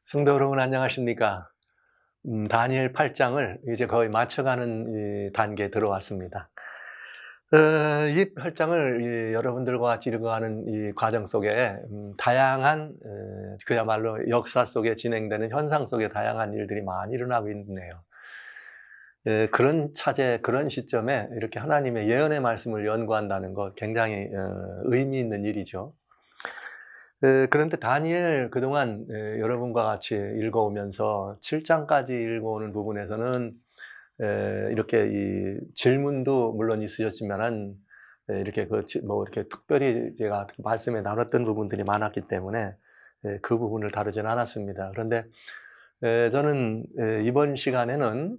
성도 여러분 안녕하십니까? 다니엘 8장을 이제 거의 맞춰가는 이 단계에 들어왔습니다. 이 8장을 여러분들과 같이 읽어가는 이 과정 속에 다양한 그야말로 역사 속에 진행되는 현상 속에 다양한 일들이 많이 일어나고 있네요. 그런 차제, 그런 시점에 이렇게 하나님의 예언의 말씀을 연구한다는 것 굉장히 의미 있는 일이죠. 그런데 다니엘 그동안 여러분과 같이 읽어오면서 7장까지 읽어오는 부분에서는 이렇게 이 질문도 물론 있으셨지만은 이렇게 이렇게 특별히 제가 말씀에 나눴던 부분들이 많았기 때문에 그 부분을 다루진 않았습니다. 그런데 저는 이번 시간에는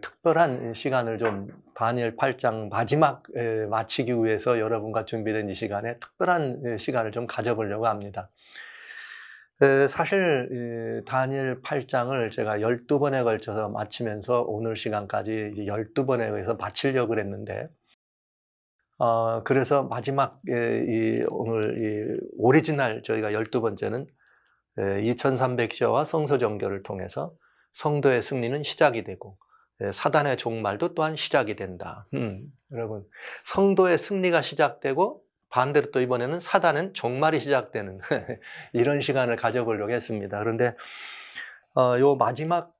특별한 시간을 좀 다니엘 8장 마지막 마치기 위해서 여러분과 준비된 이 시간에 특별한 시간을 좀 가져보려고 합니다. 사실 다니엘 8장을 제가 12번에 걸쳐서 마치면서 오늘 시간까지 12번에 걸쳐서 마치려고 그랬는데 그래서 마지막 오늘 이 오리지널 저희가 12번째는 2300시와 성서 정결을 통해서 성도의 승리는 시작이 되고 사단의 종말도 또한 시작이 된다. 여러분, 성도의 승리가 시작되고 반대로 또 이번에는 사단은 종말이 시작되는 이런 시간을 가져보려고 했습니다. 그런데 요 마지막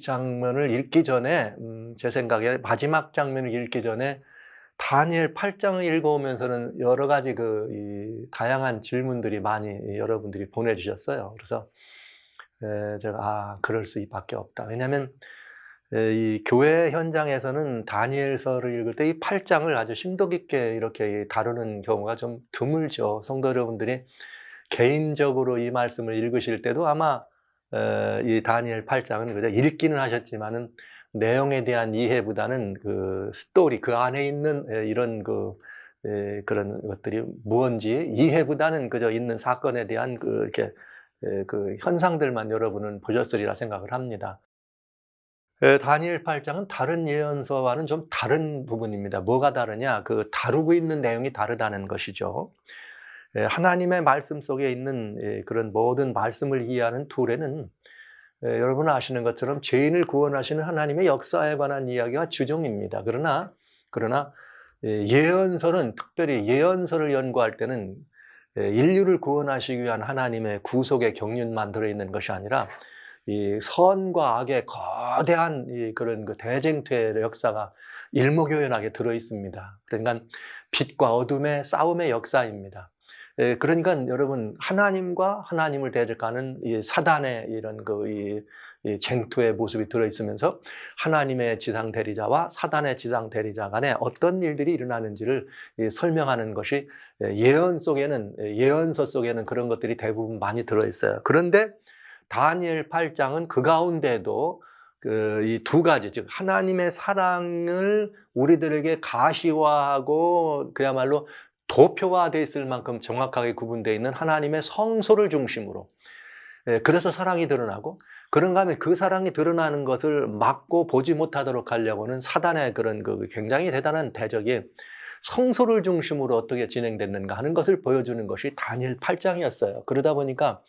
장면을 읽기 전에 제 생각에 마지막 장면을 읽기 전에 다니엘 8장을 읽어오면서는 여러 가지 이 다양한 질문들이 많이 여러분들이 보내주셨어요. 그래서 제가 그럴 수밖에 없다. 왜냐하면 이 교회 현장에서는 다니엘서를 읽을 때 이 8장을 아주 심도 깊게 이렇게 다루는 경우가 좀 드물죠. 성도 여러분들이 개인적으로 이 말씀을 읽으실 때도 아마 이 다니엘 8장은 그저 읽기는 하셨지만은 내용에 대한 이해보다는 그 스토리, 그 안에 있는 이런 그런 것들이 무언지 이해보다는 그저 있는 사건에 대한 이렇게 그 현상들만 여러분은 보셨으리라 생각을 합니다. 다니엘 8장은 다른 예언서와는 좀 다른 부분입니다. 뭐가 다르냐? 그 다루고 있는 내용이 다르다는 것이죠. 하나님의 말씀 속에 있는 그런 모든 말씀을 이해하는 툴에는 여러분 아시는 것처럼 죄인을 구원하시는 하나님의 역사에 관한 이야기가 주종입니다. 그러나 예언서는 특별히 예언서를 연구할 때는 인류를 구원하시기 위한 하나님의 구속의 경륜만 들어있는 것이 아니라 이 선과 악의 거대한 그런 대쟁투의 역사가 일목요연하게 들어 있습니다. 그러니까 빛과 어둠의 싸움의 역사입니다. 그러니까 여러분 하나님과 하나님을 대적하는 이 사단의 이런 이 쟁투의 모습이 들어 있으면서 하나님의 지상 대리자와 사단의 지상 대리자 간에 어떤 일들이 일어나는지를 설명하는 것이 예언서 속에는 그런 것들이 대부분 많이 들어 있어요. 그런데 다니엘 8장은 그 가운데도 이 두 가지, 즉 하나님의 사랑을 우리들에게 가시화하고 그야말로 도표화되어 있을 만큼 정확하게 구분되어 있는 하나님의 성소를 중심으로, 그래서 사랑이 드러나고, 그런가 하면 그 사랑이 드러나는 것을 막고 보지 못하도록 하려고는 사단의 그런 굉장히 대단한 대적이 성소를 중심으로 어떻게 진행됐는가 하는 것을 보여주는 것이 다니엘 8장이었어요. 그러다 보니까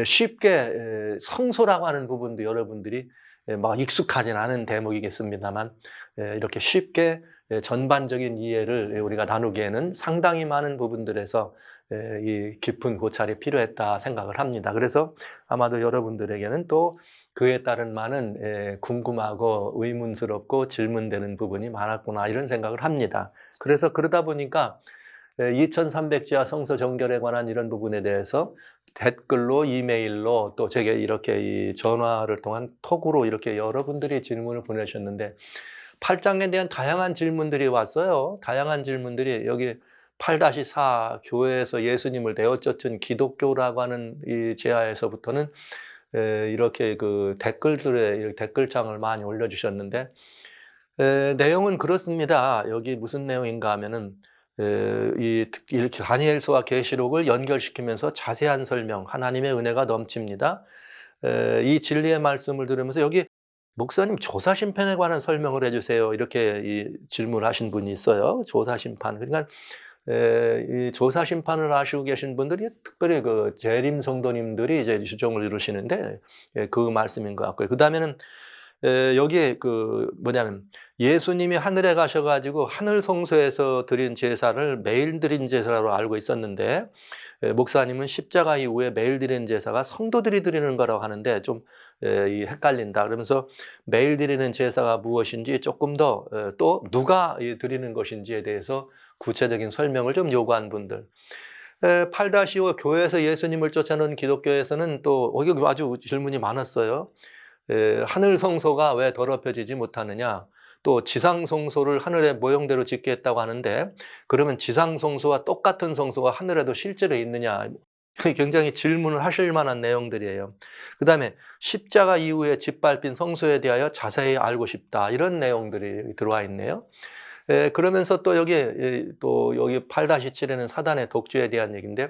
쉽게 성소라고 하는 부분도 여러분들이 막 익숙하진 않은 대목이겠습니다만 이렇게 쉽게 전반적인 이해를 우리가 나누기에는 상당히 많은 부분들에서 이 깊은 고찰이 필요했다 생각을 합니다. 그래서 아마도 여러분들에게는 또 그에 따른 많은 궁금하고 의문스럽고 질문되는 부분이 많았구나 이런 생각을 합니다. 그래서 그러다 보니까 2300지하 성서 정결에 관한 이런 부분에 대해서 댓글로, 이메일로, 또 제게 이렇게 이 전화를 통한 톡으로 이렇게 여러분들이 질문을 보내셨는데 8장에 대한 다양한 질문들이 왔어요. 다양한 질문들이 여기 8-4 교회에서 예수님을 내어쫓은 기독교라고 하는 이 제하에서부터는 이렇게 댓글창을 많이 올려주셨는데 내용은 그렇습니다. 여기 무슨 내용인가 하면은 이렇게 다니엘서와 계시록을 연결시키면서 자세한 설명, 하나님의 은혜가 넘칩니다. 이 진리의 말씀을 들으면서 여기 목사님 조사심판에 관한 설명을 해주세요. 이렇게 질문을 하신 분이 있어요. 조사심판. 그러니까 이 조사 심판을 하시고 계신 분들이 특별히 그 재림 성도님들이 이제 주종을 이루시는데 그 말씀인 것 같고요. 그다음에는 여기에 그 뭐냐면 예수님이 하늘에 가셔 가지고 하늘 성소에서 드린 제사를 매일 드린 제사로 알고 있었는데 목사님은 십자가 이후에 매일 드리는 제사가 성도들이 드리는 거라고 하는데 좀 이 헷갈린다. 그러면서 매일 드리는 제사가 무엇인지 조금 더 또 누가 드리는 것인지에 대해서 구체적인 설명을 좀 요구한 분들. 8-5 교회에서 예수님을 쫓아놓은 기독교에서는 또 여기 아주 질문이 많았어요. 하늘 성소가 왜 더럽혀지지 못하느냐? 또 지상 성소를 하늘의 모형대로 짓게 했다고 하는데 그러면 지상 성소와 똑같은 성소가 하늘에도 실제로 있느냐? 굉장히 질문을 하실 만한 내용들이에요. 그다음에 십자가 이후에 짓밟힌 성소에 대하여 자세히 알고 싶다. 이런 내용들이 들어와 있네요. 그러면서 또 여기 8-7에는 사단의 독주에 대한 얘기인데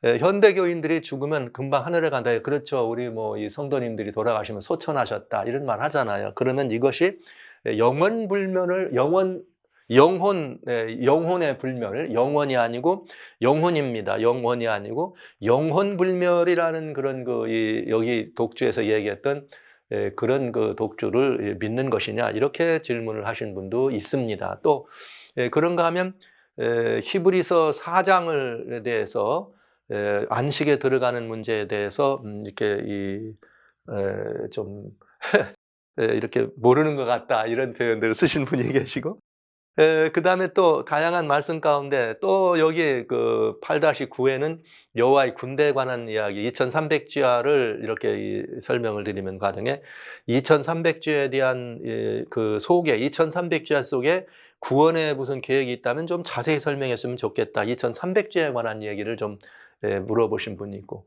현대교인들이 죽으면 금방 하늘에 간다. 그렇죠. 우리 뭐 이 성도님들이 돌아가시면 소천하셨다. 이런 말 하잖아요. 그러면 이것이 영혼의 불멸, 영원이 아니고 영혼입니다. 영혼이 아니고 영혼불멸이라는 그런 여기 독주에서 얘기했던 그런 그 독주를 믿는 것이냐 이렇게 질문을 하신 분도 있습니다. 또 그런가 하면 히브리서 4장에 대해서 안식에 들어가는 문제에 대해서 이렇게 좀 이렇게 모르는 것 같다 이런 표현들을 쓰신 분이 계시고 그다음에 또 다양한 말씀 가운데 또 여기 그 8-9에는 여호와의 군대에 관한 이야기 2300지하를 이렇게 설명을 드리는 과정에 2300지하에 대한 그 속에 2300지하 속에 구원의 무슨 계획이 있다면 좀 자세히 설명했으면 좋겠다. 2300지하에 관한 얘기를 좀 물어보신 분이 있고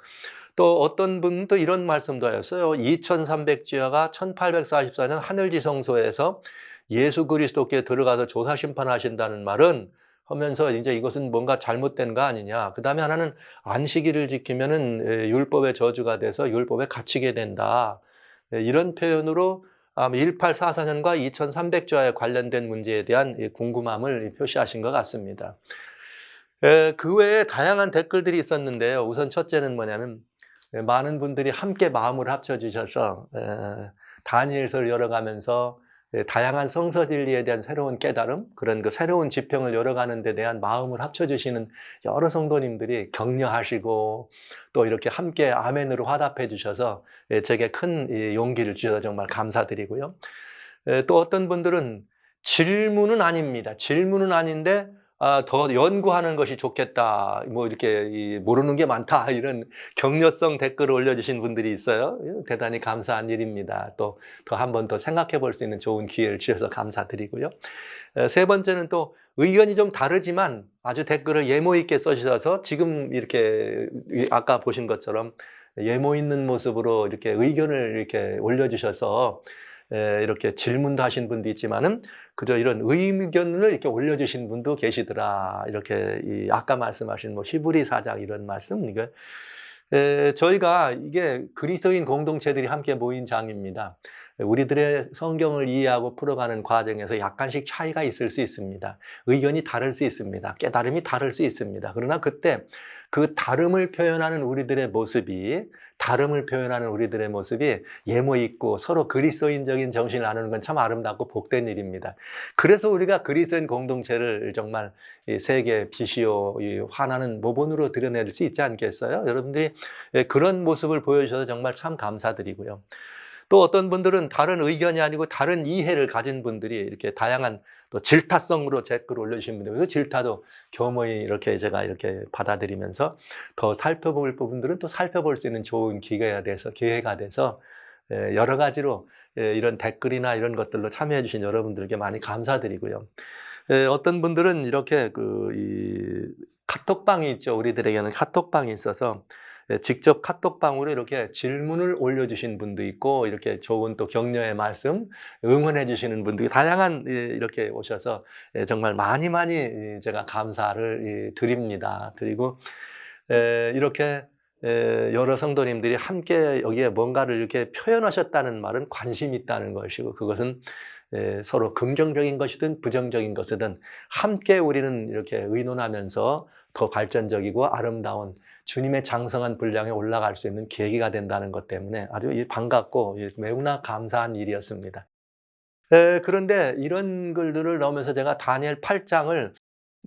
또 어떤 분도 이런 말씀도 하셨어요. 2300지하가 1844년 하늘지성소에서 예수 그리스도께 들어가서 조사 심판하신다는 말은 하면서 이제 이것은 뭔가 잘못된 거 아니냐. 그다음에 하나는 안식일을 지키면은 율법의 저주가 돼서 율법에 갇히게 된다. 이런 표현으로 1844년과 2300조에 관련된 문제에 대한 궁금함을 표시하신 것 같습니다. 그 외에 다양한 댓글들이 있었는데요. 우선 첫째는 뭐냐면 많은 분들이 함께 마음을 합쳐 주셔서 다니엘서를 열어가면서 다양한 성서 진리에 대한 새로운 깨달음, 그런 그 새로운 지평을 열어가는 데 대한 마음을 합쳐주시는 여러 성도님들이 격려하시고 또 이렇게 함께 아멘으로 화답해 주셔서 제게 큰 용기를 주셔서 정말 감사드리고요. 또 어떤 분들은 질문은 아닙니다. 질문은 아닌데 더 연구하는 것이 좋겠다. 뭐 이렇게 모르는 게 많다. 이런 격려성 댓글을 올려주신 분들이 있어요. 대단히 감사한 일입니다. 또 더 한 번 더 생각해 볼 수 있는 좋은 기회를 주셔서 감사드리고요. 세 번째는 또 의견이 좀 다르지만 아주 댓글을 예모 있게 써주셔서 지금 이렇게 아까 보신 것처럼 예모 있는 모습으로 이렇게 의견을 이렇게 올려주셔서 이렇게 질문도 하신 분도 있지만은 그저 이런 의견을 이렇게 올려주신 분도 계시더라. 이렇게 아까 말씀하신 뭐 히브리 4장 이런 말씀 이게 저희가 이게 그리스도인 공동체들이 함께 모인 장입니다. 우리들의 성경을 이해하고 풀어가는 과정에서 약간씩 차이가 있을 수 있습니다. 의견이 다를 수 있습니다. 깨달음이 다를 수 있습니다. 그러나 그때 그 다름을 표현하는 우리들의 모습이 예모 있고 서로 그리스도인적인 정신을 나누는 건 참 아름답고 복된 일입니다. 그래서 우리가 그리스도인 공동체를 정말 세계 빛이요 환하는 모본으로 드러낼 수 있지 않겠어요? 여러분들이 그런 모습을 보여주셔서 정말 참 감사드리고요. 또 어떤 분들은 다른 의견이 아니고 다른 이해를 가진 분들이 이렇게 다양한 또 질타성으로 댓글을 올려주신 분들, 그 질타도 겸허히 이렇게 제가 이렇게 받아들이면서 더 살펴볼 부분들은 또 살펴볼 수 있는 좋은 기회가 돼서 여러 가지로 이런 댓글이나 이런 것들로 참여해 주신 여러분들께 많이 감사드리고요. 어떤 분들은 이렇게 카톡방이 있죠. 우리들에게는 카톡방이 있어서 직접 카톡방으로 이렇게 질문을 올려주신 분도 있고 이렇게 좋은 또 격려의 말씀 응원해 주시는 분들이 다양한 이렇게 오셔서 정말 많이 제가 감사를 드립니다. 그리고 이렇게 여러 성도님들이 함께 여기에 뭔가를 이렇게 표현하셨다는 말은 관심이 있다는 것이고 그것은 서로 긍정적인 것이든 부정적인 것이든 함께 우리는 이렇게 의논하면서 더 발전적이고 아름다운 주님의 장성한 분량에 올라갈 수 있는 계기가 된다는 것 때문에 아주 반갑고 매우나 감사한 일이었습니다. 그런데 이런 글들을 넣으면서 제가 다니엘 8장을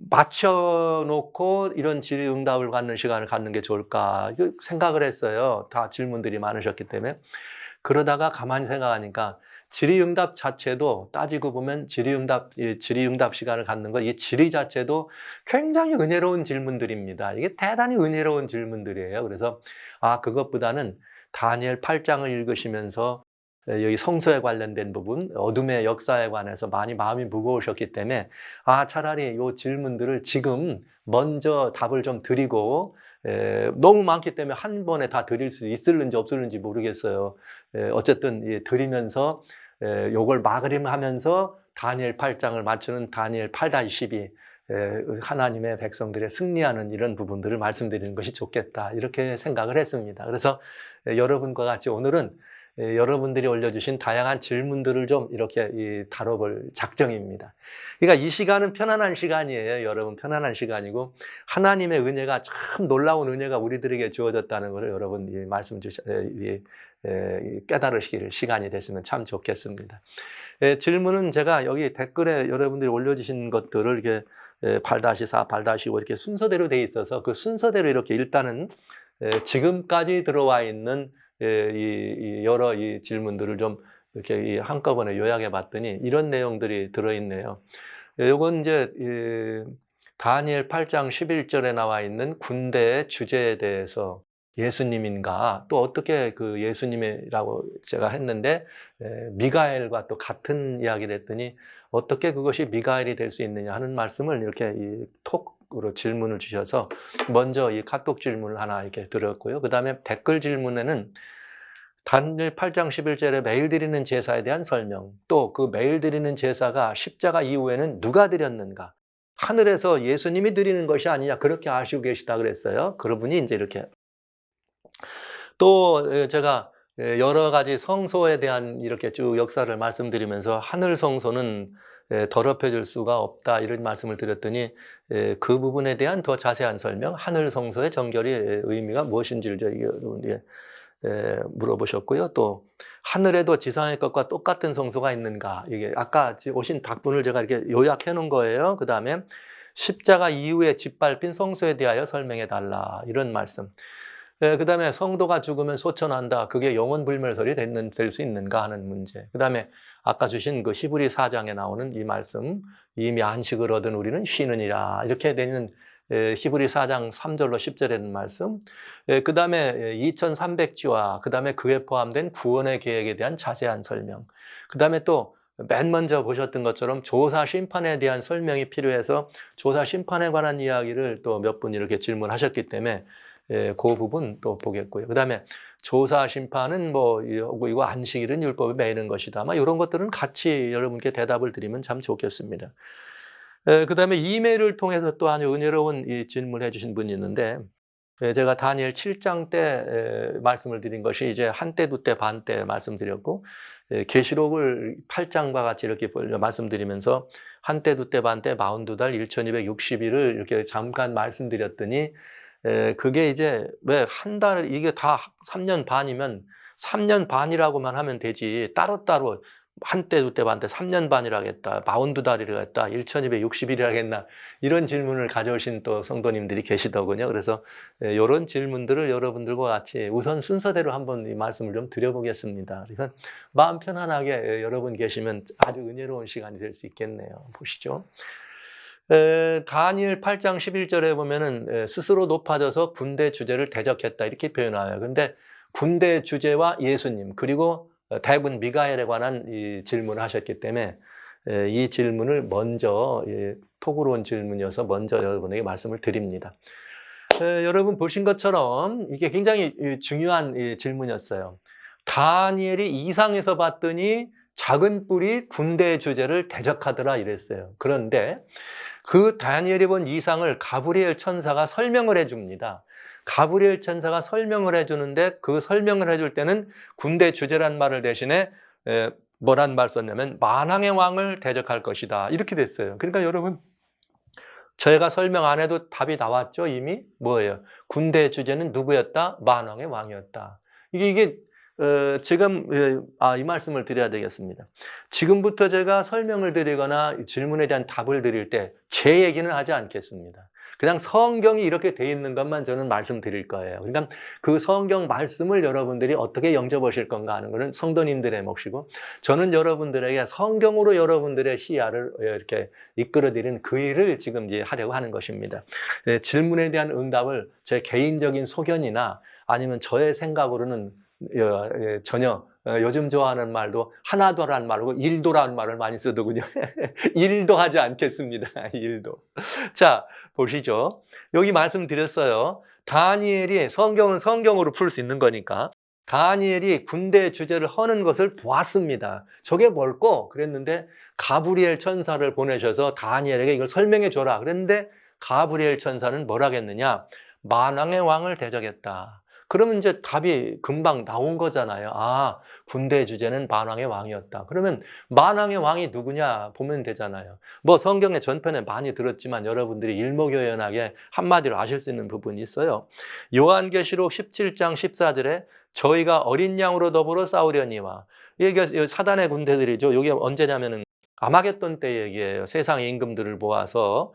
맞춰 놓고 이런 질의응답을 갖는 시간을 갖는 게 좋을까 생각을 했어요. 다 질문들이 많으셨기 때문에. 그러다가 가만히 생각하니까 질의응답 자체도 따지고 보면 질의응답 시간을 갖는 것, 이 질의 자체도 굉장히 은혜로운 질문들입니다. 이게 대단히 은혜로운 질문들이에요. 그래서 그것보다는 다니엘 8장을 읽으시면서 여기 성서에 관련된 부분, 어둠의 역사에 관해서 많이 마음이 무거우셨기 때문에 차라리 이 질문들을 지금 먼저 답을 좀 드리고 너무 많기 때문에 한 번에 다 드릴 수 있을는지 없을는지 모르겠어요. 어쨌든 드리면서 요걸 마무리하면서 다니엘 8장을 맞추는 다니엘 8-12 하나님의 백성들의 승리하는 이런 부분들을 말씀드리는 것이 좋겠다 이렇게 생각을 했습니다. 그래서 여러분과 같이 오늘은 여러분들이 올려주신 다양한 질문들을 좀 이렇게 다뤄볼 작정입니다. 그러니까 이 시간은 편안한 시간이에요. 여러분 편안한 시간이고 하나님의 은혜가 참 놀라운 은혜가 우리들에게 주어졌다는 것을 여러분 깨달으시길 시간이 됐으면 참 좋겠습니다. 질문은 제가 여기 댓글에 여러분들이 올려주신 것들을 이렇게 8-4, 8-5 이렇게 순서대로 돼 있어서 그 순서대로 이렇게 일단은 지금까지 들어와 있는 여러 질문들을 좀 이렇게 한꺼번에 요약해 봤더니 이런 내용들이 들어있네요. 요건 이제 다니엘 8장 11절에 나와 있는 군대의 주제에 대해서 예수님인가 또 어떻게 그 예수님이라고 제가 했는데 미가엘과 또 같은 이야기를 했더니 어떻게 그것이 미가엘이 될 수 있느냐 하는 말씀을 이렇게 톡으로 질문을 주셔서 먼저 이 카톡 질문을 하나 이렇게 드렸고요. 그 다음에 댓글 질문에는 다니엘 8장 11절에 매일 드리는 제사에 대한 설명, 또 그 매일 드리는 제사가 십자가 이후에는 누가 드렸는가, 하늘에서 예수님이 드리는 것이 아니냐 그렇게 아시고 계시다 그랬어요. 그분이 이제 이렇게 또 제가 여러 가지 성소에 대한 이렇게 쭉 역사를 말씀드리면서 하늘 성소는 더럽혀질 수가 없다 이런 말씀을 드렸더니 그 부분에 대한 더 자세한 설명, 하늘 성소의 정결의 의미가 무엇인지를 여러분이 물어보셨고요. 또 하늘에도 지상의 것과 똑같은 성소가 있는가, 이게 아까 오신 답변을 제가 이렇게 요약해 놓은 거예요. 그 다음에 십자가 이후에 짓밟힌 성소에 대하여 설명해 달라 이런 말씀. 그 다음에 성도가 죽으면 소천한다. 그게 영원불멸설이 될 수 있는가 하는 문제. 그 다음에 아까 주신 그 히브리 4장에 나오는 이 말씀, 이미 안식을 얻은 우리는 쉬느니라 이렇게 되는 히브리 4장 3절로 10절에 있는 말씀. 그 다음에 2300지와 그 다음에 그에 포함된 구원의 계획에 대한 자세한 설명. 그 다음에 또 맨 먼저 보셨던 것처럼 조사 심판에 대한 설명이 필요해서 조사 심판에 관한 이야기를 또 몇 분 이렇게 질문하셨기 때문에 그 부분 또 보겠고요. 그 다음에 조사 심판은 이거 안식일은 율법에 매이는 것이다. 이런 것들은 같이 여러분께 대답을 드리면 참 좋겠습니다. 그 다음에 이메일을 통해서 또 아주 은혜로운 이 질문을 해주신 분이 있는데 제가 다니엘 7장 때 말씀을 드린 것이 이제 한때, 두때, 반때 말씀드렸고 계시록을 8장과 같이 이렇게 말씀드리면서 한때, 두때, 반때 42달 1260일을 이렇게 잠깐 말씀드렸더니 그게 이제 왜 한 달 이게 다 3년 반이면 3년 반이라고만 하면 되지 따로따로 한때, 두때, 반때 3년 반이라겠다, 42달이라겠다, 1260일이라겠나 이런 질문을 가져오신 또 성도님들이 계시더군요. 그래서 이런 질문들을 여러분들과 같이 우선 순서대로 한번 이 말씀을 좀 드려보겠습니다. 그래서 마음 편안하게 여러분 계시면 아주 은혜로운 시간이 될 수 있겠네요. 보시죠. 다니엘 8장 11절에 보면은 스스로 높아져서 군대 주제를 대적했다 이렇게 표현해요. 근데 군대 주제와 예수님 그리고 대군 미가엘에 관한 이 질문을 하셨기 때문에 이 질문을 먼저 톡으로 온 질문이어서 먼저 여러분에게 말씀을 드립니다. 여러분 보신 것처럼 이게 굉장히 중요한 질문이었어요. 다니엘이 이상에서 봤더니 작은 뿔이 군대 주제를 대적하더라 이랬어요. 그런데 그 다니엘이 본 이상을 가브리엘 천사가 설명을 해줍니다. 가브리엘 천사가 설명을 해주는데 그 설명을 해줄 때는 군대 주제란 말을 대신에 뭐란 말 썼냐면 만왕의 왕을 대적할 것이다. 이렇게 됐어요. 그러니까 여러분, 저희가 설명 안 해도 답이 나왔죠, 이미? 뭐예요? 군대의 주제는 누구였다? 만왕의 왕이었다. 이게 지금, 이 말씀을 드려야 되겠습니다. 지금부터 제가 설명을 드리거나 질문에 대한 답을 드릴 때 제 얘기는 하지 않겠습니다. 그냥 성경이 이렇게 돼 있는 것만 저는 말씀드릴 거예요. 그러니까 그 성경 말씀을 여러분들이 어떻게 영접하실 건가 하는 것은 성도님들의 몫이고, 저는 여러분들에게 성경으로 여러분들의 시야를 이렇게 이끌어드리는 그 일을 지금 이제 하려고 하는 것입니다. 질문에 대한 응답을 제 개인적인 소견이나 아니면 저의 생각으로는 전혀, 요즘 좋아하는 말도 하나도라는 말고 일도라는 말을 많이 쓰더군요. 일도 하지 않겠습니다. 일도. 자, 보시죠. 여기 말씀드렸어요. 다니엘이, 성경은 성경으로 풀 수 있는 거니까, 다니엘이 군대 주제를 허는 것을 보았습니다. 저게 뭘꼬? 그랬는데 가브리엘 천사를 보내셔서 다니엘에게 이걸 설명해 줘라. 그랬는데 가브리엘 천사는 뭐라겠느냐? 만왕의 왕을 대적했다. 그러면 이제 답이 금방 나온 거잖아요. 아, 군대 주제는 만왕의 왕이었다. 그러면 만왕의 왕이 누구냐 보면 되잖아요. 뭐 성경의 전편에 많이 들었지만 여러분들이 일목요연하게 한마디로 아실 수 있는 부분이 있어요. 요한계시록 17장 14절에 저희가 어린 양으로 더불어 싸우려니와, 이게 사단의 군대들이죠. 이게 언제냐면은 아마겟돈 때 얘기예요. 세상의 임금들을 모아서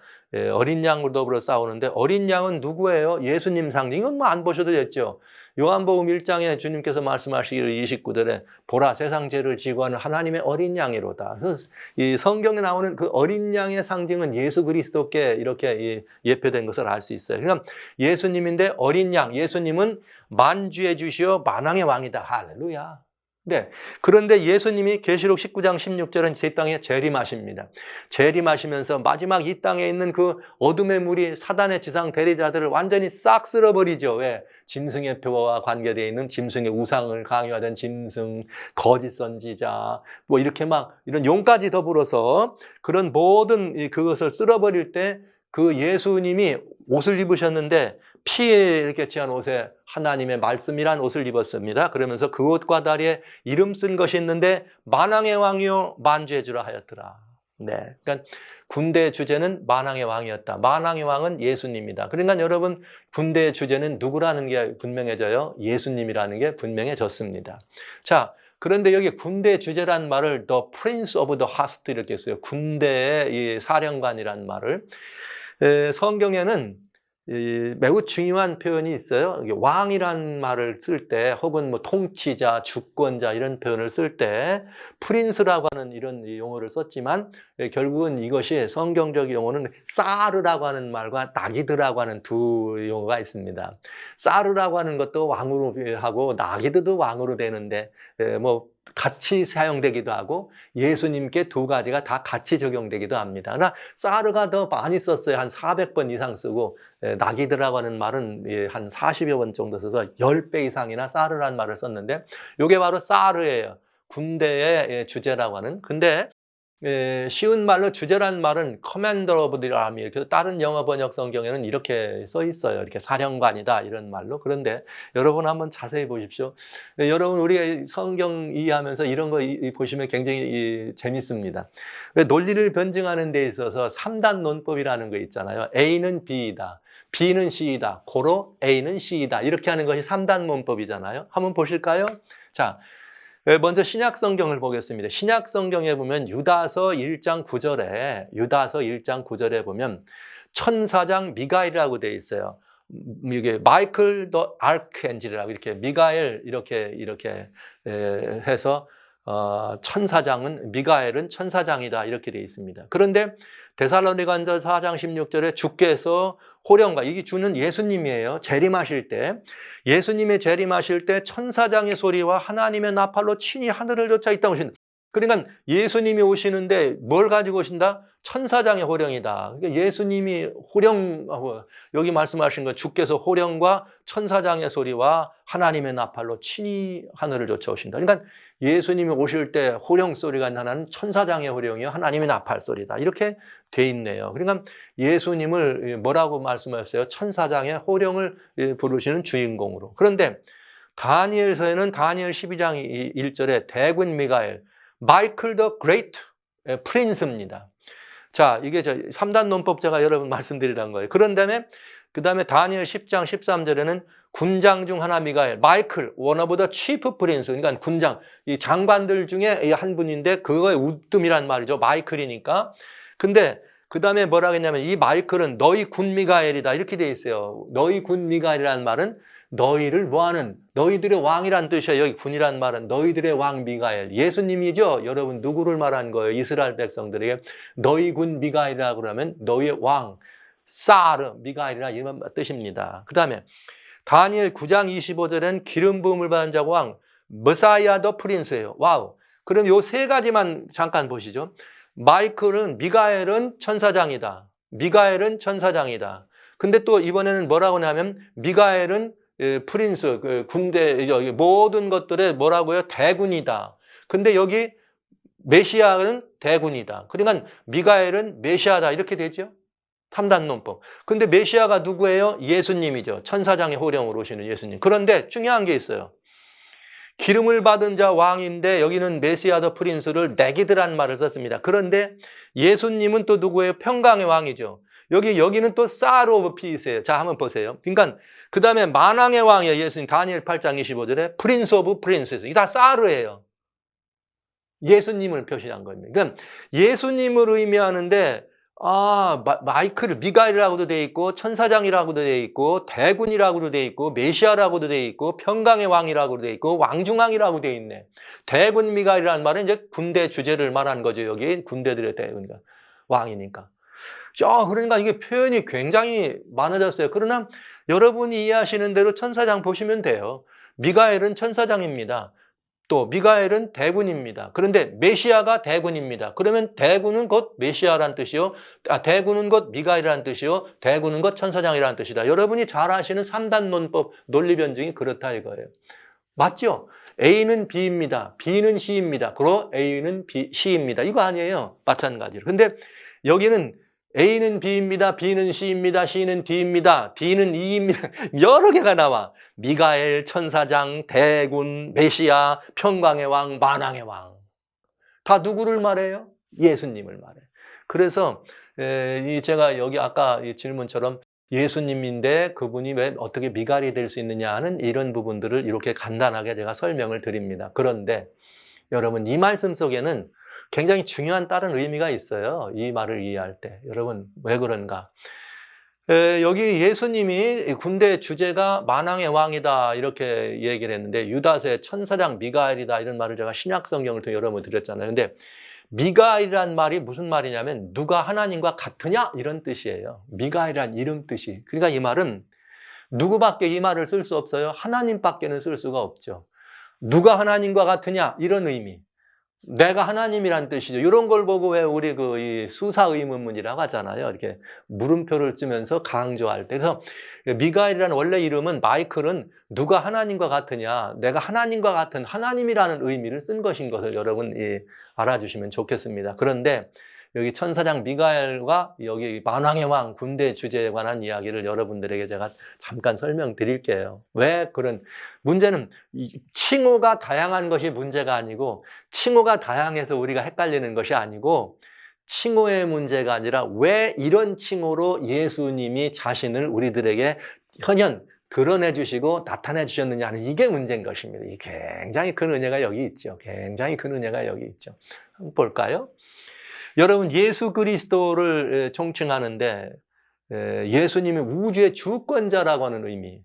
어린 양으로 더불어 싸우는데, 어린 양은 누구예요? 예수님 상징. 이건 뭐 안 보셔도 됐죠. 요한복음 1장에 주님께서 말씀하시기를 29절에 보라 세상 죄를 지고 하는 하나님의 어린 양이로다. 그래서 이 성경에 나오는 그 어린 양의 상징은 예수 그리스도께 이렇게 예표된 것을 알 수 있어요. 그러니까 예수님인데 어린 양, 예수님은 만주의 주시오 만왕의 왕이다. 할렐루야. 네. 그런데 예수님이 계시록 19장 16절은 제 땅에 재림하십니다. 재림하시면서 마지막 이 땅에 있는 그 어둠의 물이 사단의 지상 대리자들을 완전히 싹 쓸어버리죠. 왜? 짐승의 표와 관계되어 있는 짐승의 우상을 강요하던 짐승, 거짓 선지자, 뭐 이렇게 막 이런 용까지 더불어서 그런 모든 그것을 쓸어버릴 때 그 예수님이 옷을 입으셨는데 피에 이렇게 칠한 옷에 하나님의 말씀이란 옷을 입었습니다. 그러면서 그 옷과 다리에 이름 쓴 것이 있는데 만왕의 왕이요 만주의 주라 하였더라. 네, 그러니까 군대의 주제는 만왕의 왕이었다. 만왕의 왕은 예수님이다. 그러니까 여러분, 군대의 주제는 누구라는 게 분명해져요. 예수님이라는 게 분명해졌습니다. 자, 그런데 여기 군대 주제란 말을 The Prince of the Host 이렇게 써요. 군대의 이 사령관이란 말을. 성경에는 매우 중요한 표현이 있어요. 왕이란 말을 쓸 때, 혹은 뭐 통치자, 주권자 이런 표현을 쓸 때 프린스라고 하는 이런 용어를 썼지만, 결국은 이것이 성경적 용어는 사르라고 하는 말과 나기드라고 하는 두 용어가 있습니다. 사르라고 하는 것도 왕으로 하고 나기드도 왕으로 되는데 뭐 같이 사용되기도 하고 예수님께 두 가지가 다 같이 적용되기도 합니다. 그러나 사르가 더 많이 썼어요. 한 400번 이상 쓰고, 나기드라고 하는 말은 한 40여 번 정도 써서 10배 이상이나 사르라는 말을 썼는데, 이게 바로 사르예요. 군대의 주제라고 하는. 근데 쉬운 말로 주제라는 말은 Commander of the Army, 그래서 다른 영어 번역 성경에는 이렇게 써 있어요. 이렇게 사령관이다 이런 말로. 그런데 여러분 한번 자세히 보십시오. 여러분, 우리가 성경 이해하면서 이런 거 보시면 굉장히 재밌습니다. 논리를 변증하는 데 있어서 3단 논법이라는 거 있잖아요. A는 B이다, B는 C이다, 고로 A는 C이다, 이렇게 하는 것이 3단 논법이잖아요. 한번 보실까요? 자, 먼저 신약 성경을 보겠습니다. 신약 성경에 보면 유다서 1장 9절에 보면 천사장 미가엘이라고 되어 있어요. 이게 마이클 더 아크엔젤이라고, 이렇게 미가엘 이렇게 해서 천사장은, 미가엘은 천사장이다 이렇게 되어 있습니다. 그런데 데살로니가서 4장 16절에 주께서 호령과, 이게 주는 예수님이에요. 재림하실 때, 예수님의 재림하실 때 천사장의 소리와 하나님의 나팔로 친히 하늘을 쫓아 이 땅 오신다. 그러니까 예수님이 오시는데 뭘 가지고 오신다? 천사장의 호령이다. 그러니까 예수님이 호령하고, 여기 말씀하신 것, 주께서 호령과 천사장의 소리와 하나님의 나팔로 친히 하늘을 쫓아오신다. 그러니까 예수님이 오실 때 호령 소리가 나는 천사장의 호령이요 하나님의 나팔 소리다. 이렇게 돼 있네요. 그러니까 예수님을 뭐라고 말씀하셨어요? 천사장의 호령을 부르시는 주인공으로. 그런데 다니엘서에는 다니엘 12장 1절에 대군 미가엘, 마이클 더 그레이트 프린스입니다. 자, 이게 저 3단 논법 제가 여러분 말씀드리란 거예요. 그런 다음에 그다음에 다니엘 10장 13절에는 군장 중 하나 미가엘, 마이클, one of the chief prince, 그러니까 군장, 이 장관들 중에 한 분인데 그거의 우뜸이란 말이죠. 마이클이니까. 근데 그다음에 뭐라고 했냐면 이 마이클은 너희 군 미가엘이다 이렇게 돼 있어요. 너희 군 미가엘이라는 말은 너희를 뭐하는 너희들의 왕이란 뜻이에요. 여기 군이란 말은 너희들의 왕 미가엘. 예수님이죠. 여러분 누구를 말한 거예요? 이스라엘 백성들에게 너희 군 미가엘이라고 그러면 너희의 왕 사르 미가엘이라 이런 뜻입니다. 그다음에 다니엘 9장 25절엔 기름 부음을 받은 자가 왕 메사이아 더 프린스예요. 와우. 그럼 요 세 가지만 잠깐 보시죠. 마이클은 미가엘은 천사장이다. 미가엘은 천사장이다. 근데 또 이번에는 뭐라고 하냐면 미가엘은 프린스, 군대, 모든 것들의 뭐라고요? 대군이다. 근데 여기 메시아는 대군이다. 그러니까 미가엘은 메시아다. 이렇게 되죠? 3단 논법. 근데 메시아가 누구예요? 예수님이죠. 천사장의 호령으로 오시는 예수님. 그런데 중요한 게 있어요. 기름을 받은 자 왕인데 여기는 메시아 더 프린스를 내기드란 말을 썼습니다. 그런데 예수님은 또 누구예요? 평강의 왕이죠. 여기는 또 사르 오브 피스예요. 자, 한번 보세요. 그러니까 그 다음에 만왕의 왕이에요. 예수님 다니엘 8장 25절에 프린스 오브 프린세스. 이게 다 사르예요. 예수님을 표시한 겁니다. 그러니까 예수님을 의미하는데 마이클, 미가엘이라고도 돼 있고 천사장이라고도 돼 있고 대군이라고도 돼 있고 메시아라고도 돼 있고 평강의 왕이라고도 돼 있고 왕중왕이라고 돼 있네. 대군 미가엘이라는 말은 이제 군대 주제를 말하는 거죠. 여기 군대들의 대군이가 왕이니까. 그러니까 이게 표현이 굉장히 많아졌어요. 그러나 여러분이 이해하시는 대로 천사장 보시면 돼요. 미가엘은 천사장입니다. 또 미가엘은 대군입니다. 그런데 메시아가 대군입니다. 그러면 대군은 곧 메시아라는 뜻이요. 대군은 곧 미가엘이라는 뜻이요. 대군은 곧 천사장이라는 뜻이다. 여러분이 잘 아시는 3단 논법 논리 변증이 그렇다 이거예요. 맞죠? A는 B입니다. B는 C입니다. 그리고 A는 C입니다. 이거 아니에요. 마찬가지로. 근데 여기는 A는 B입니다. B는 C입니다. C는 D입니다. D는 E입니다. 여러 개가 나와. 미가엘, 천사장, 대군, 메시아, 평강의 왕, 만왕의 왕. 다 누구를 말해요? 예수님을 말해요. 그래서 제가 여기 아까 이 질문처럼 예수님인데 그분이 왜 어떻게 미가엘이 될 수 있느냐 하는 이런 부분들을 이렇게 간단하게 제가 설명을 드립니다. 그런데 여러분 이 말씀 속에는 굉장히 중요한 다른 의미가 있어요. 이 말을 이해할 때. 여러분 왜 그런가? 여기 예수님이 군대 주제가 만왕의 왕이다 이렇게 얘기를 했는데 유다서의 천사장 미가엘이다 이런 말을 제가 신약 성경을 통해 여러분 드렸잖아요. 근데 미가엘이란 말이 무슨 말이냐면 누가 하나님과 같으냐 이런 뜻이에요. 미가엘이란 이름 뜻이. 그러니까 이 말은 누구밖에 이 말을 쓸 수 없어요. 하나님밖에는 쓸 수가 없죠. 누가 하나님과 같으냐 이런 의미. 내가 하나님이란 뜻이죠. 이런 걸 보고 왜 우리 이 수사 의문문이라고 하잖아요. 이렇게 물음표를 쓰면서 강조할 때. 그래서 미가엘이라는 원래 이름은 마이클은 누가 하나님과 같으냐. 내가 하나님과 같은 하나님이라는 의미를 쓴 것인 것을 여러분 알아주시면 좋겠습니다. 그런데 여기 천사장 미가엘과 여기 만왕의 왕 군대 주제에 관한 이야기를 여러분들에게 제가 잠깐 설명드릴게요. 왜 그런 문제는 칭호가 다양한 것이 문제가 아니고 칭호가 다양해서 우리가 헷갈리는 것이 아니고 칭호의 문제가 아니라 왜 이런 칭호로 예수님이 자신을 우리들에게 현현 드러내 주시고 나타내 주셨느냐 하는 이게 문제인 것입니다. 굉장히 큰 은혜가 여기 있죠. 굉장히 큰 은혜가 여기 있죠. 한번 볼까요? 여러분 예수 그리스도를 총칭하는데 예수님이 우주의 주권자라고 하는 의미,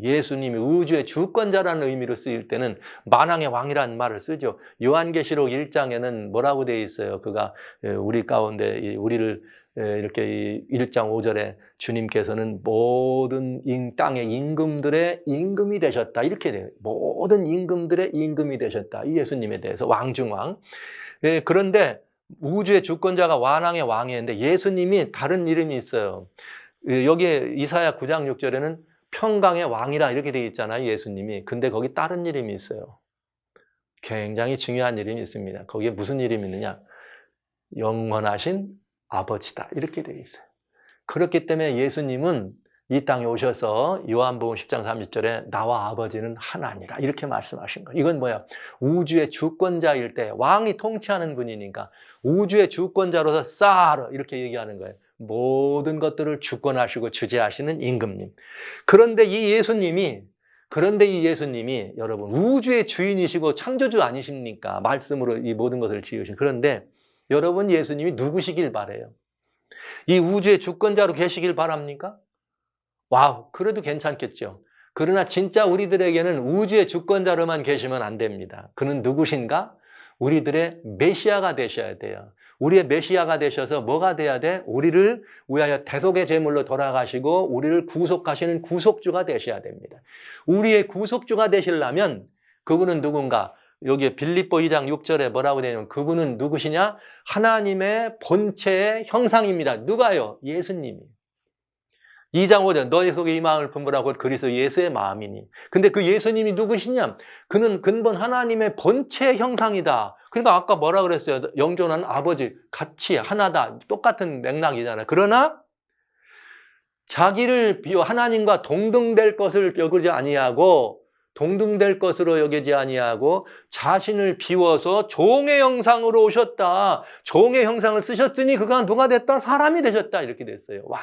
예수님이 우주의 주권자라는 의미로 쓰일 때는 만왕의 왕이라는 말을 쓰죠. 요한계시록 1장에는 뭐라고 되어 있어요? 그가 우리 가운데 우리를 이렇게 1장 5절에 주님께서는 모든 땅의 임금들의 임금이 되셨다 이렇게 돼요. 모든 임금들의 임금이 되셨다. 이 예수님에 대해서 왕중왕. 그런데 우주의 주권자가 만왕의 왕이었는데 예수님이 다른 이름이 있어요. 여기에 이사야 9장 6절에는 평강의 왕이라 이렇게 되어 있잖아요. 예수님이. 근데 거기 다른 이름이 있어요. 굉장히 중요한 이름이 있습니다. 거기에 무슨 이름이 있느냐? 영원하신 아버지다 이렇게 되어 있어요. 그렇기 때문에 예수님은 이 땅에 오셔서 요한복음 10장 30절에 나와 아버지는 하나니라 이렇게 말씀하신 거예요. 이건 뭐야? 우주의 주권자일 때 왕이 통치하는 분이니까 우주의 주권자로서 사르 이렇게 얘기하는 거예요. 모든 것들을 주권하시고 주재하시는 임금님. 그런데 이 예수님이 여러분 우주의 주인이시고 창조주 아니십니까? 말씀으로 이 모든 것을 지으신. 그런데 여러분 예수님이 누구시길 바래요? 이 우주의 주권자로 계시길 바랍니까? 와우, 그래도 괜찮겠죠. 그러나 진짜 우리들에게는 우주의 주권자로만 계시면 안 됩니다. 그는 누구신가? 우리들의 메시아가 되셔야 돼요. 우리의 메시아가 되셔서 뭐가 돼야 돼? 우리를 위하여 대속의 제물로 돌아가시고 우리를 구속하시는 구속주가 되셔야 됩니다. 우리의 구속주가 되시려면 그분은 누군가? 여기 빌립보 2장 6절에 뭐라고 되냐면 그분은 누구시냐? 하나님의 본체의 형상입니다. 누가요? 예수님이. 2장 5절 너희 속에 이 마음을 품으라고 그리스도 예수의 마음이니. 근데 그 예수님이 누구시냐? 그는 근본 하나님의 본체의 형상이다. 그러니까 아까 뭐라 그랬어요? 영존한 아버지 같이 하나다. 똑같은 맥락이잖아요. 그러나 자기를 비워 하나님과 동등될 것을 여기지 아니하고 동등될 것으로 여기지 아니하고 자신을 비워서 종의 형상으로 오셨다. 종의 형상을 쓰셨으니 그가 누가 됐다? 사람이 되셨다. 이렇게 됐어요. 와우.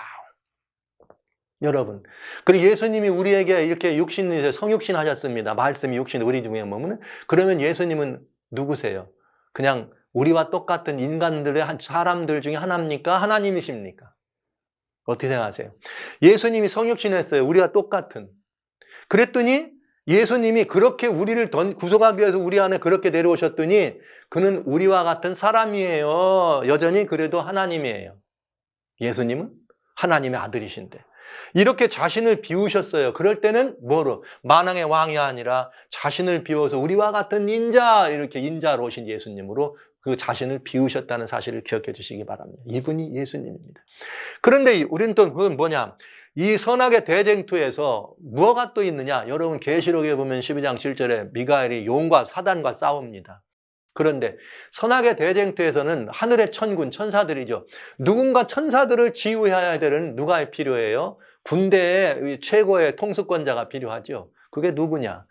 여러분, 그리고 예수님이 우리에게 이렇게 육신에서 성육신 하셨습니다. 말씀이 육신 우리 중에 보면 그러면 예수님은 누구세요? 그냥 우리와 똑같은 인간들의 사람들 중에 하나입니까? 하나님이십니까? 어떻게 생각하세요? 예수님이 성육신 했어요. 우리와 똑같은. 그랬더니 예수님이 그렇게 우리를 구속하기 위해서 우리 안에 그렇게 내려오셨더니 그는 우리와 같은 사람이에요. 여전히 그래도 하나님이에요. 예수님은 하나님의 아들이신데. 이렇게 자신을 비우셨어요. 그럴 때는 뭐로? 만왕의 왕이 아니라 자신을 비워서 우리와 같은 인자, 이렇게 인자로 오신 예수님으로 그 자신을 비우셨다는 사실을 기억해 주시기 바랍니다. 이분이 예수님입니다. 그런데 우리는 또 그건 뭐냐? 이 선악의 대쟁투에서 뭐가 또 있느냐? 여러분 계시록에 보면 12장 7절에 미가엘이 용과 사단과 싸웁니다. 그런데 선악의 대쟁투에서는 하늘의 천군, 천사들이죠. 누군가 천사들을 지휘해야 되는 누가 필요해요? 군대의 최고의 통수권자가 필요하죠. 그게 누구냐?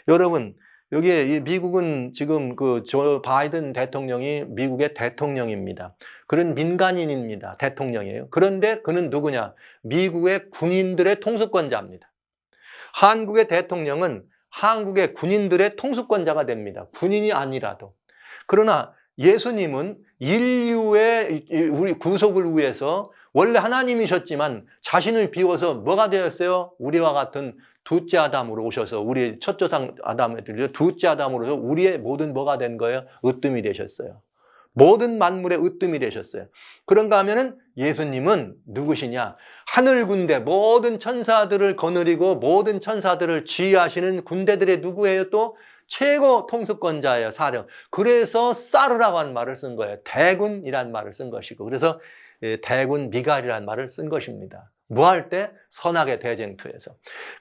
여러분, 여기 미국은 지금 그 조 바이든 대통령이 미국의 대통령입니다. 그런 민간인입니다. 대통령이에요. 그런데 그는 누구냐? 미국의 군인들의 통수권자입니다. 한국의 대통령은 한국의 군인들의 통수권자가 됩니다. 군인이 아니라도. 그러나 예수님은 인류의 우리 구속을 위해서 원래 하나님이셨지만 자신을 비워서 뭐가 되었어요? 우리와 같은 둘째 아담으로 오셔서 우리 첫 조상 아담에 들려 둘째 아담으로서 우리의 모든 뭐가 된 거예요? 으뜸이 되셨어요. 모든 만물의 으뜸이 되셨어요. 그런가 하면은 예수님은 누구시냐? 하늘 군대 모든 천사들을 거느리고 모든 천사들을 지휘하시는 군대들의 누구예요? 또 최고 통수권자예요. 사령. 그래서 사르라고 하는 말을 쓴 거예요. 대군이라는 말을 쓴 것이고 그래서 대군 미갈이라는 말을 쓴 것입니다. 뭐 할 때? 선악의 대쟁투에서.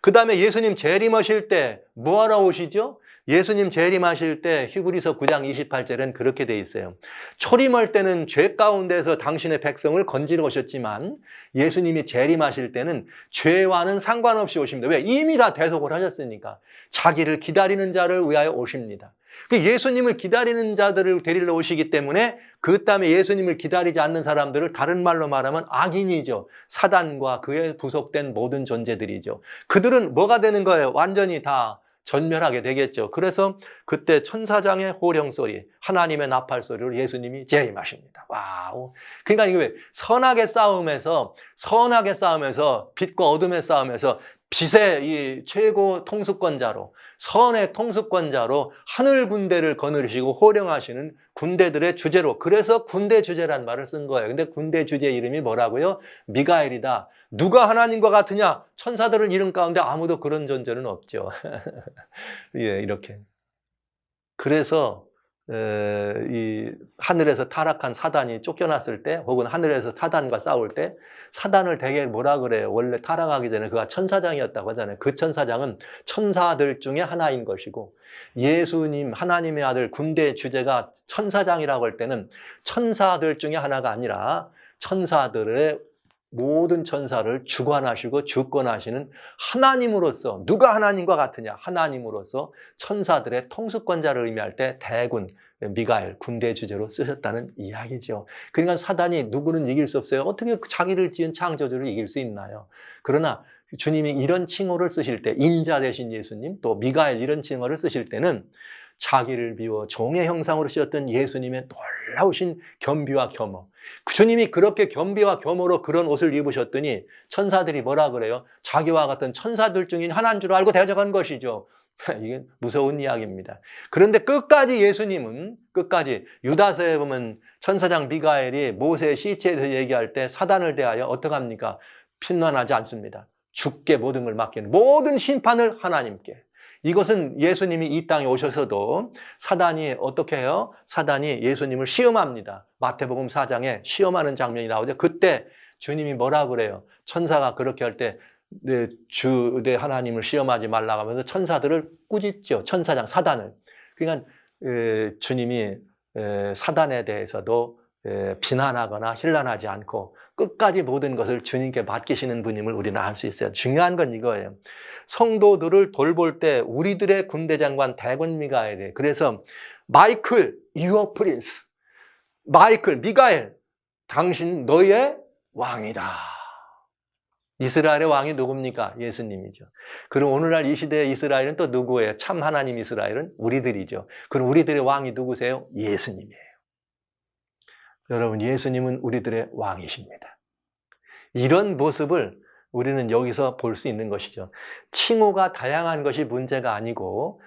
그 다음에 예수님 재림하실 때 뭐하러 오시죠? 예수님 재림하실 때 히브리서 9장 28절엔 그렇게 돼 있어요. 초림할 때는 죄 가운데서 당신의 백성을 건지러 오셨지만 예수님이 재림하실 때는 죄와는 상관없이 오십니다. 왜? 이미 다 대속을 하셨으니까. 자기를 기다리는 자를 위하여 오십니다. 예수님을 기다리는 자들을 데리러 오시기 때문에 그 다음에 예수님을 기다리지 않는 사람들을 다른 말로 말하면 악인이죠. 사단과 그에 부속된 모든 존재들이죠. 그들은 뭐가 되는 거예요? 완전히 다 전멸하게 되겠죠. 그래서 그때 천사장의 호령 소리, 하나님의 나팔 소리로 예수님이 재림하십니다. 와우. 그러니까 이게 왜 선악의 싸움에서 빛과 어둠의 싸움에서 빛의 이 최고 통수권자로 선의 통수권자로 하늘 군대를 거느리시고 호령하시는 군대들의 주제로 그래서 군대 주제란 말을 쓴 거예요. 근데 군대 주제 이름이 뭐라고요? 미가엘이다. 누가 하나님과 같으냐? 천사들을 이름 가운데 아무도 그런 존재는 없죠. 예, 이렇게. 그래서 이 하늘에서 타락한 사단이 쫓겨났을 때 혹은 하늘에서 사단과 싸울 때 사단을 되게 뭐라 그래요? 원래 타락하기 전에 그가 천사장이었다고 하잖아요. 그 천사장은 천사들 중에 하나인 것이고 예수님 하나님의 아들 군대의 주제가 천사장이라고 할 때는 천사들 중에 하나가 아니라 천사들의 모든 천사를 주관하시고 주권하시는 하나님으로서, 누가 하나님과 같으냐? 하나님으로서 천사들의 통수권자를 의미할 때 대군, 미가엘, 군대 주제로 쓰셨다는 이야기죠. 그러니까 사단이 누구는 이길 수 없어요. 어떻게 자기를 지은 창조주를 이길 수 있나요? 그러나 주님이 이런 칭호를 쓰실 때, 인자 되신 예수님, 또 미가엘 이런 칭호를 쓰실 때는 자기를 비워 종의 형상으로 씌었던 예수님의 놀라우신 겸비와 겸허. 주님이 그렇게 겸비와 겸허로 그런 옷을 입으셨더니 천사들이 뭐라 그래요? 자기와 같은 천사들 중인 하나인 줄 알고 대적한 것이죠. 이게 무서운 이야기입니다. 그런데 끝까지 예수님은, 끝까지 유다서에 보면 천사장 미가엘이 모세의 시체에 대해서 얘기할 때 사단을 대하여 어떻게 합니까? 핀란하지 않습니다. 주께 모든 걸 맡기는, 모든 심판을 하나님께. 이것은 예수님이 이 땅에 오셔서도 사단이 어떻게 해요? 사단이 예수님을 시험합니다. 마태복음 4장에 시험하는 장면이 나오죠. 그때 주님이 뭐라 그래요? 천사가 그렇게 할 때 내 하나님을 시험하지 말라고 하면서 천사들을 꾸짖죠. 천사장 사단을. 그러니까 주님이 사단에 대해서도 비난하거나 힐난하지 않고 끝까지 모든 것을 주님께 맡기시는 분임을 우리는 알 수 있어요. 중요한 건 이거예요. 성도들을 돌볼 때 우리들의 군대장관 대군 미가엘이에요. 그래서 마이클, your prince. 마이클, 미가엘, 당신 너의 왕이다. 이스라엘의 왕이 누굽니까? 예수님이죠. 그럼 오늘날 이 시대의 이스라엘은 또 누구예요? 참 하나님 이스라엘은 우리들이죠. 그럼 우리들의 왕이 누구세요? 예수님이에요. 여러분, 예수님은 우리들의 왕이십니다. 이런 모습을 우리는 여기서 볼 수 있는 것이죠. 칭호가 다양한 것이 문제가 아니고,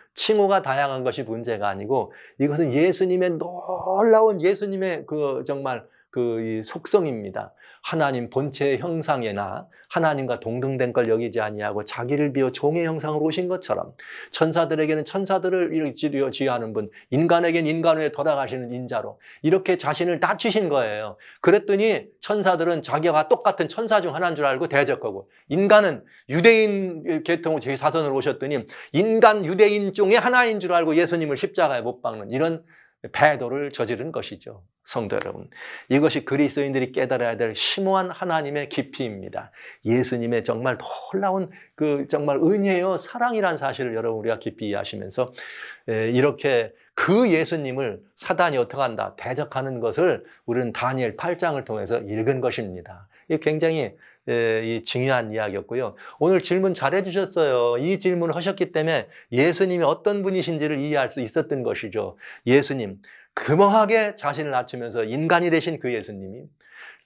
이것은 예수님의 놀라운 예수님의 정말 이 속성입니다. 하나님 본체의 형상이나 하나님과 동등된 걸 여기지 아니하고 자기를 비워 종의 형상으로 오신 것처럼 천사들에게는 천사들을 지휘하는 분, 인간에게는 인간 후에 돌아가시는 인자로 이렇게 자신을 낮추신 거예요. 그랬더니 천사들은 자기와 똑같은 천사 중 하나인 줄 알고 대적하고, 인간은 유대인 계통 제 사선으로 오셨더니 인간 유대인 중에 하나인 줄 알고 예수님을 십자가에 못 박는 이런 배도를 저지른 것이죠. 성도 여러분, 이것이 그리스도인들이 깨달아야 될 심오한 하나님의 깊이입니다. 예수님의 정말 놀라운 정말 은혜요 사랑이란 사실을 여러분 우리가 깊이 이해하시면서 이렇게 그 예수님을 사단이 어떻게 한다? 대적하는 것을 우리는 다니엘 8장을 통해서 읽은 것입니다. 이게 굉장히 중요한 이야기였고요. 오늘 질문 잘해 주셨어요. 이 질문을 하셨기 때문에 예수님이 어떤 분이신지를 이해할 수 있었던 것이죠. 예수님, 겸허하게 자신을 낮추면서 인간이 되신 그 예수님이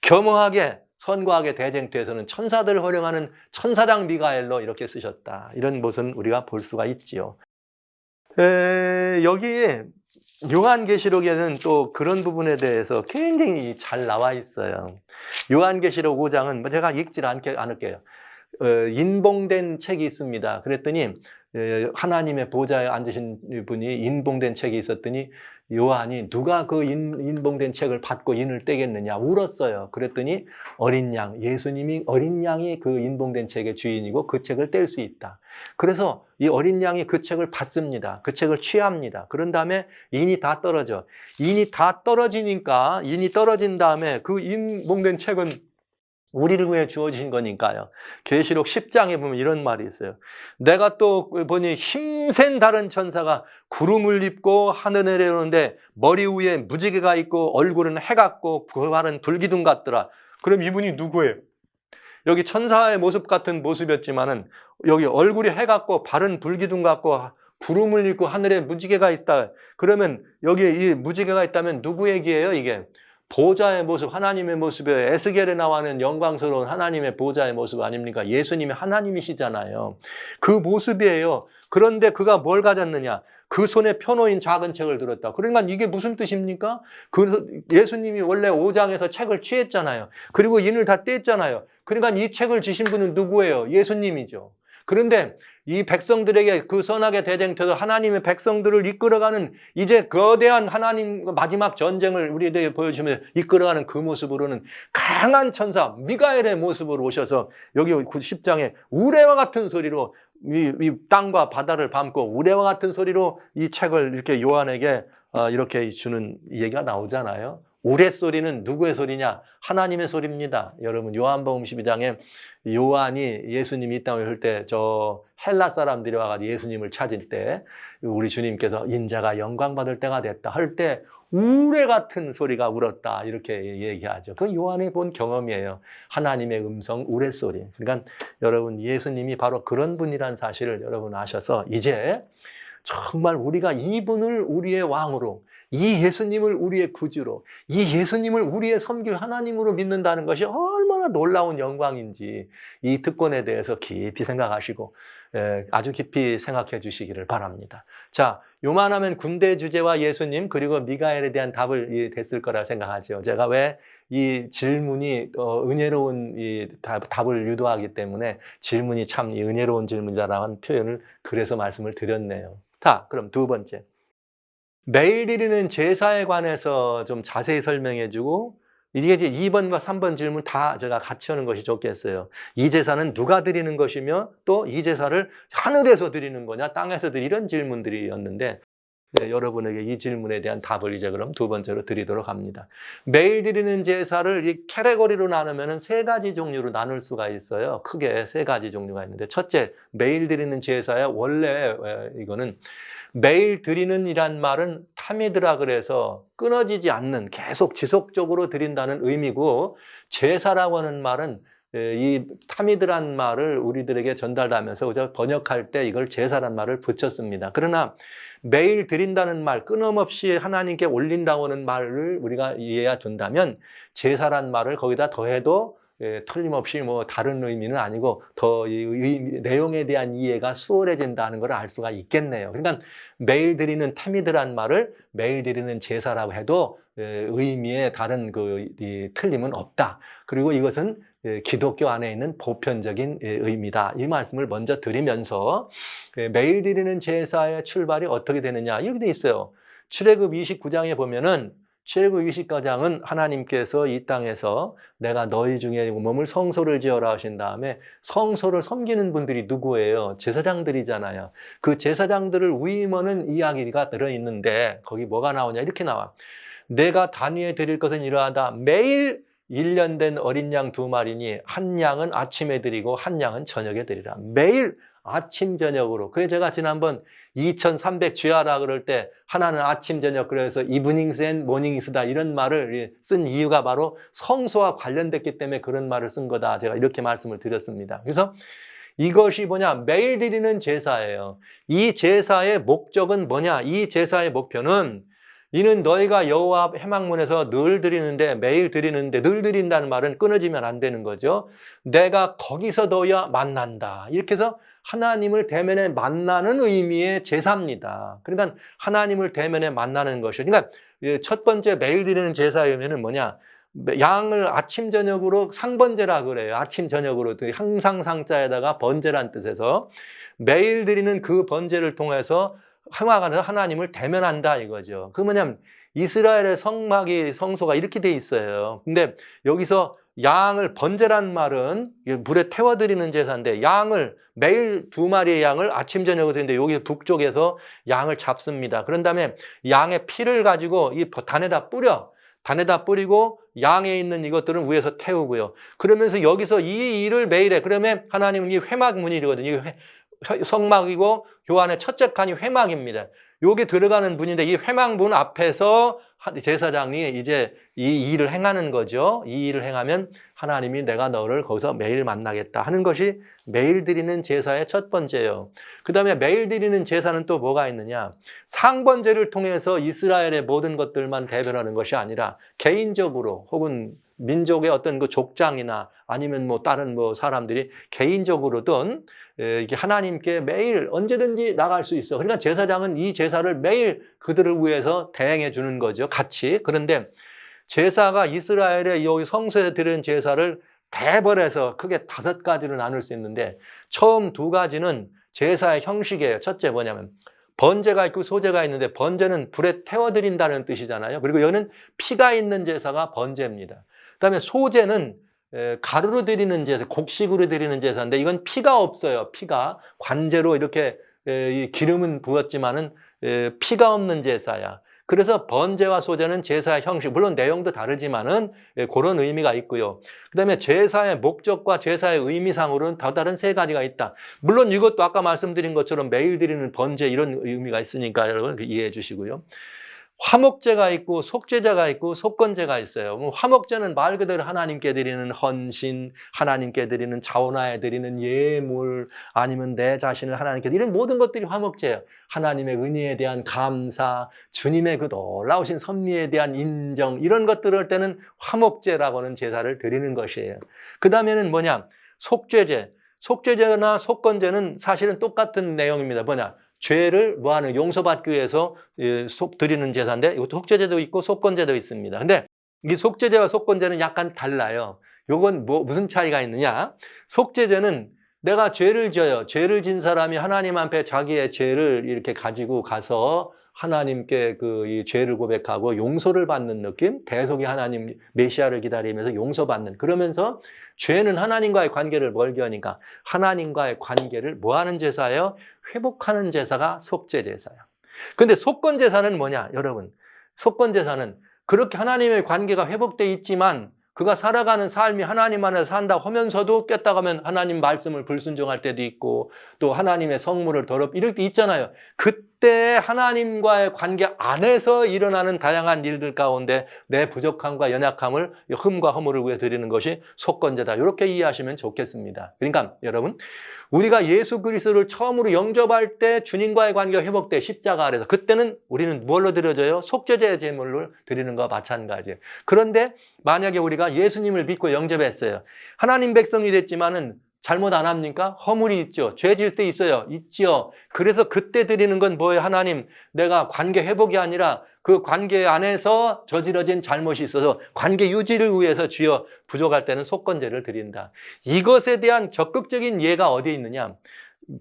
겸허하게 선과하게 대쟁투에서는 천사들을 활용하는 천사장 미가엘로 이렇게 쓰셨다. 이런 모습은 우리가 볼 수가 있지요. 여기 요한계시록에는 또 그런 부분에 대해서 굉장히 잘 나와 있어요. 요한계시록 5장은 제가 읽지 않을게요. 인봉된 책이 있습니다. 그랬더니 하나님의 보좌에 앉으신 분이 인봉된 책이 있었더니 요한이 누가 그 인봉된 책을 받고 인을 떼겠느냐 울었어요. 그랬더니 어린 양, 예수님이 어린 양이 그 인봉된 책의 주인이고 그 책을 뗄 수 있다. 그래서 이 어린 양이 그 책을 받습니다. 그 책을 취합니다. 그런 다음에 인이 다 떨어져. 인이 다 떨어지니까, 인이 떨어진 다음에 그 인봉된 책은 우리를 위해 주어진 거니까요. 계시록 10장에 보면 이런 말이 있어요. 내가 또 보니 힘센 다른 천사가 구름을 입고 하늘에 내려오는데 머리 위에 무지개가 있고 얼굴은 해 같고 그 발은 불기둥 같더라. 그럼 이분이 누구예요? 여기 천사의 모습 같은 모습이었지만은 여기 얼굴이 해 같고 발은 불기둥 같고 구름을 입고 하늘에 무지개가 있다. 그러면 여기에 이 무지개가 있다면 누구 얘기예요, 이게? 보좌의 모습, 하나님의 모습에 에스겔에 나와는 영광스러운 하나님의 보좌의 모습 아닙니까? 예수님이 하나님이시잖아요. 그 모습이에요. 그런데 그가 뭘 가졌느냐? 그 손에 펴놓인 작은 책을 들었다. 그러니까 이게 무슨 뜻입니까? 예수님이 원래 5장에서 책을 취했잖아요. 그리고 인을 다 뗐잖아요. 그러니까 이 책을 주신 분은 누구예요? 예수님이죠. 그런데 이 백성들에게 그 선악의 대쟁터에서 하나님의 백성들을 이끌어가는 이제 거대한 하나님 마지막 전쟁을 우리에게 보여주면서 이끌어가는 그 모습으로는 강한 천사 미가엘의 모습으로 오셔서 여기 10장에 우레와 같은 소리로 이 땅과 바다를 밟고 우레와 같은 소리로 이 책을 이렇게 요한에게 이렇게 주는 얘기가 나오잖아요. 우레소리는 누구의 소리냐? 하나님의 소리입니다. 여러분 요한복음 12장에 요한이 예수님이 이 땅에 올 때 저 헬라 사람들이 와가지고 예수님을 찾을 때 우리 주님께서 인자가 영광 받을 때가 됐다 할 때 우레 같은 소리가 울었다 이렇게 얘기하죠. 그 요한이 본 경험이에요. 하나님의 음성 우레소리. 그러니까 여러분 예수님이 바로 그런 분이란 사실을 여러분 아셔서 이제 정말 우리가 이분을 우리의 왕으로, 이 예수님을 우리의 구주로, 이 예수님을 우리의 섬길 하나님으로 믿는다는 것이 얼마나 놀라운 영광인지 이 특권에 대해서 깊이 생각하시고 아주 깊이 생각해 주시기를 바랍니다. 자, 요만하면 군대 주제와 예수님 그리고 미가엘에 대한 답을 됐을 거라 생각하죠. 제가 왜 이 질문이 은혜로운 이 답을 유도하기 때문에 질문이 참 은혜로운 질문이라는 표현을 그래서 말씀을 드렸네요. 자, 그럼 두 번째. 매일 드리는 제사에 관해서 좀 자세히 설명해 주고 이게 이제 2번과 3번 질문 다 제가 같이 하는 것이 좋겠어요. 이 제사는 누가 드리는 것이며 또 이 제사를 하늘에서 드리는 거냐 땅에서 드리는 이런 질문들이었는데 여러분에게 이 질문에 대한 답을 이제 그럼 두 번째로 드리도록 합니다. 매일 드리는 제사를 이 캐테고리로 나누면 세 가지 종류로 나눌 수가 있어요. 크게 세 가지 종류가 있는데 첫째, 매일 드리는 제사의 원래 이거는 매일 드리는 이란 말은 타미드라 그래서 끊어지지 않는 계속 지속적으로 드린다는 의미고 제사라고 하는 말은 이 타미드란 말을 우리들에게 전달하면서 번역할 때 이걸 제사란 말을 붙였습니다. 그러나 매일 드린다는 말, 끊임없이 하나님께 올린다고 하는 말을 우리가 이해해 준다면 제사란 말을 거기다 더해도 틀림없이 뭐 다른 의미는 아니고 더 이 내용에 대한 이해가 수월해진다는 걸 알 수가 있겠네요. 그러니까 매일 드리는 타미드란 말을 매일 드리는 제사라고 해도 의미에 다른 틀림은 없다. 그리고 이것은 기독교 안에 있는 보편적인 의미다. 이 말씀을 먼저 드리면서 매일 드리는 제사의 출발이 어떻게 되느냐 이렇게 돼 있어요. 출애굽 29장에 보면은 출애굽 29장은 하나님께서 이 땅에서 내가 너희 중에 몸을 성소를 지어라 하신 다음에 성소를 섬기는 분들이 누구예요? 제사장들이잖아요. 그 제사장들을 위임하는 이야기가 들어있는데 거기 뭐가 나오냐 이렇게 나와. 내가 단위에 드릴 것은 이러하다. 매일 1년 된 어린 양 2마리니 한 양은 아침에 드리고 한 양은 저녁에 드리라. 매일 아침 저녁으로. 그래서 제가 지난번 2300 쥐하라 그럴 때 하나는 아침 저녁 그래서 이브닝스 앤 모닝스다 이런 말을 쓴 이유가 바로 성소와 관련됐기 때문에 그런 말을 쓴 거다. 제가 이렇게 말씀을 드렸습니다. 그래서 이것이 뭐냐? 매일 드리는 제사예요. 이 제사의 목적은 뭐냐? 이 제사의 목표는 이는 너희가 여호와 회막문에서 늘 드리는데 매일 드리는데 늘 드린다는 말은 끊어지면 안 되는 거죠. 내가 거기서 너희와 만난다. 이렇게 해서 하나님을 대면에 만나는 의미의 제사입니다. 그러니까 하나님을 대면에 만나는 것이 그러니까 첫 번째 매일 드리는 제사의 의미는 뭐냐? 양을 아침 저녁으로 상번제라 그래요. 아침 저녁으로 항상 상자에다가 번제란 뜻에서 매일 드리는 그 번제를 통해서 회막 안에서 하나님을 대면한다 이거죠. 그 뭐냐면 이스라엘의 성소가 이렇게 돼 있어요. 근데 여기서 양을 번제란 말은 물에 태워드리는 제사인데 양을 매일 2마리의 양을 아침 저녁으로 드리는데 여기 북쪽에서 양을 잡습니다. 그런 다음에 양의 피를 가지고 이 단에다 뿌리고 양에 있는 이것들은 위에서 태우고요. 그러면서 여기서 이 일을 매일 해. 그러면 하나님은 이 회막문이거든요. 성막이고 교환의 첫째 칸이 회막입니다. 여기 들어가는 문인데 이 회막문 앞에서 제사장이 이제 이 일을 행하는 거죠. 이 일을 행하면 하나님이 내가 너를 거기서 매일 만나겠다 하는 것이 매일 드리는 제사의 첫 번째예요. 그 다음에 매일 드리는 제사는 또 뭐가 있느냐? 상번제를 통해서 이스라엘의 모든 것들만 대변하는 것이 아니라 개인적으로 혹은 민족의 어떤 그 족장이나 아니면 뭐 다른 뭐 사람들이 개인적으로든 이게 하나님께 매일 언제든지 나갈 수 있어. 그러니까 제사장은 이 제사를 매일 그들을 위해서 대행해 주는 거죠. 같이. 그런데 제사가 이스라엘의 여기 성소에 드리는 제사를 대벌해서 크게 5가지로 나눌 수 있는데 처음 2가지는 제사의 형식이에요. 첫째 뭐냐면 번제가 있고 소제가 있는데 번제는 불에 태워드린다는 뜻이잖아요. 그리고 여기는 피가 있는 제사가 번제입니다. 그다음에 소제는 가루로 드리는 제사, 곡식으로 드리는 제사인데 이건 피가 없어요. 피가 관제로 이렇게 기름은 부었지만은 피가 없는 제사야. 그래서 번제와 소제는 제사의 형식, 물론 내용도 다르지만은 그런 의미가 있고요. 그다음에 제사의 목적과 제사의 의미상으로는 더 다른 세 가지가 있다. 물론 이것도 아까 말씀드린 것처럼 매일 드리는 번제 이런 의미가 있으니까 여러분 이해해 주시고요. 화목제가 있고 속죄제가 있고 속건제가 있어요. 화목제는 말 그대로 하나님께 드리는 헌신, 하나님께 드리는 자원하에 드리는 예물, 아니면 내 자신을 하나님께 이런 모든 것들이 화목제예요. 하나님의 은혜에 대한 감사, 주님의 그 놀라우신 섭리에 대한 인정, 이런 것들을 할 때는 화목제라고 하는 제사를 드리는 것이에요. 그 다음에는 뭐냐? 속죄제. 속죄제나 속건제는 사실은 똑같은 내용입니다. 뭐냐? 죄를 뭐하는 용서받기 위해서 드리는 제사인데 이것도 속죄제도 있고 속건제도 있습니다. 근데 이 속죄제와 속건제는 약간 달라요. 요건 무슨 차이가 있느냐? 속죄제는 내가 죄를 져요. 죄를 진 사람이 하나님 앞에 자기의 죄를 이렇게 가지고 가서 하나님께 이 죄를 고백하고 용서를 받는 느낌? 대속의 하나님 메시아를 기다리면서 용서받는, 그러면서 죄는 하나님과의 관계를 멀게 하니까 하나님과의 관계를 뭐하는 제사예요? 회복하는 제사가 속죄제사예요. 근데 속건제사는 뭐냐? 여러분, 속건제사는 그렇게 하나님의 관계가 회복돼 있지만 그가 살아가는 삶이 하나님 안에서 산다고 하면서도 깼다가면 하나님 말씀을 불순종할 때도 있고 또 하나님의 성물을 이럴 때 있잖아요. 그때 하나님과의 관계 안에서 일어나는 다양한 일들 가운데 내 부족함과 연약함을, 흠과 허물을 위해 드리는 것이 속건제다. 이렇게 이해하시면 좋겠습니다. 그러니까 여러분, 우리가 예수 그리스도를 처음으로 영접할 때 주님과의 관계가 회복돼 십자가 아래서, 그때는 우리는 뭘로 드려져요? 속죄제 제물을 드리는 것과 마찬가지예요. 그런데 만약에 우리가 예수님을 믿고 영접했어요. 하나님 백성이 됐지만은 잘못 안 합니까? 허물이 있죠. 죄 질 때 있어요. 있지요. 그래서 그때 드리는 건 뭐예요? 하나님, 내가 관계 회복이 아니라 그 관계 안에서 저지러진 잘못이 있어서 관계 유지를 위해서 주여 부족할 때는 속건제를 드린다. 이것에 대한 적극적인 예가 어디에 있느냐?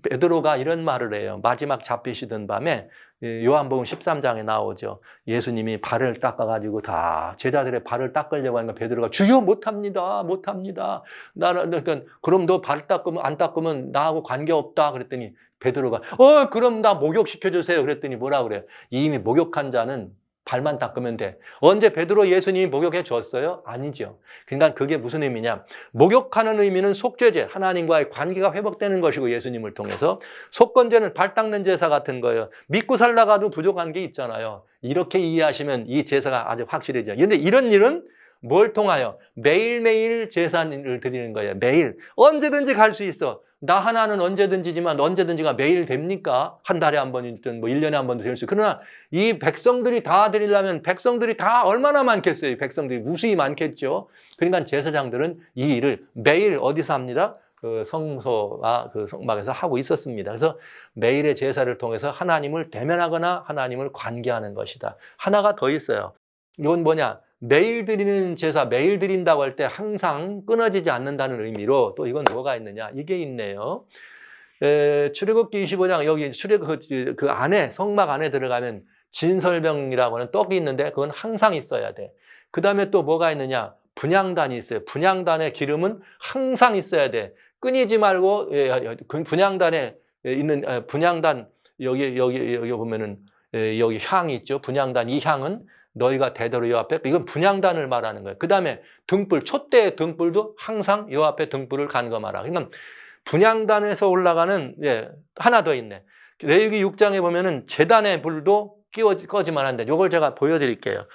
베드로가 이런 말을 해요. 마지막 잡히시던 밤에 요한복음 13장에 나오죠. 예수님이 발을 닦아가지고 다 제자들의 발을 닦으려고 하니까 베드로가 주여 못합니다. 못합니다. 그러니까 그럼 너 발 닦으면 안 닦으면 나하고 관계없다. 그랬더니 베드로가 그럼 나 목욕시켜주세요. 그랬더니 뭐라 그래요? 이미 목욕한 자는 발만 닦으면 돼. 언제 베드로 예수님이 목욕해 줬어요? 아니죠. 그러니까 그게 무슨 의미냐? 목욕하는 의미는 속죄제, 하나님과의 관계가 회복되는 것이고 예수님을 통해서, 속건제는 발 닦는 제사 같은 거예요. 믿고 살다가도 부족한 게 있잖아요. 이렇게 이해하시면 이 제사가 아주 확실해져요. 그런데 이런 일은 뭘 통하여? 매일매일 제사를 드리는 거예요. 매일. 언제든지 갈 수 있어. 나 하나는 언제든지지만 언제든지가 매일 됩니까? 한 달에 한 번이든 1년에 한 번도 될 수. 그러나 이 백성들이 다 드리려면 백성들이 다 얼마나 많겠어요? 이 백성들이 무수히 많겠죠. 그러니까 제사장들은 이 일을 매일 어디서 합니다? 그 성소와 그 성막에서 하고 있었습니다. 그래서 매일의 제사를 통해서 하나님을 대면하거나 하나님을 관계하는 것이다. 하나가 더 있어요. 이건 뭐냐? 매일 드리는 제사, 매일 드린다고 할 때 항상 끊어지지 않는다는 의미로 또 이건 뭐가 있느냐? 이게 있네요. 출애굽기 25장 여기 그 안에, 성막 안에 들어가면 진설병이라고 하는 떡이 있는데 그건 항상 있어야 돼. 그 다음에 또 뭐가 있느냐? 분향단이 있어요. 분향단의 기름은 항상 있어야 돼. 끊이지 말고 분향단에 있는 분향단 여기 보면은 여기 향이 있죠. 분향단, 이 향은 너희가 대대로 여호와 앞에, 이건 분향단을 말하는 거예요. 그 다음에 등불, 촛대의 등불도 항상 여호와 앞에 등불을 간검하라. 그러니까 분향단에서 올라가는, 하나 더 있네. 레위기 6장에 보면은 제단의 불도 꺼지면 안 돼. 이걸 제가 보여드릴게요.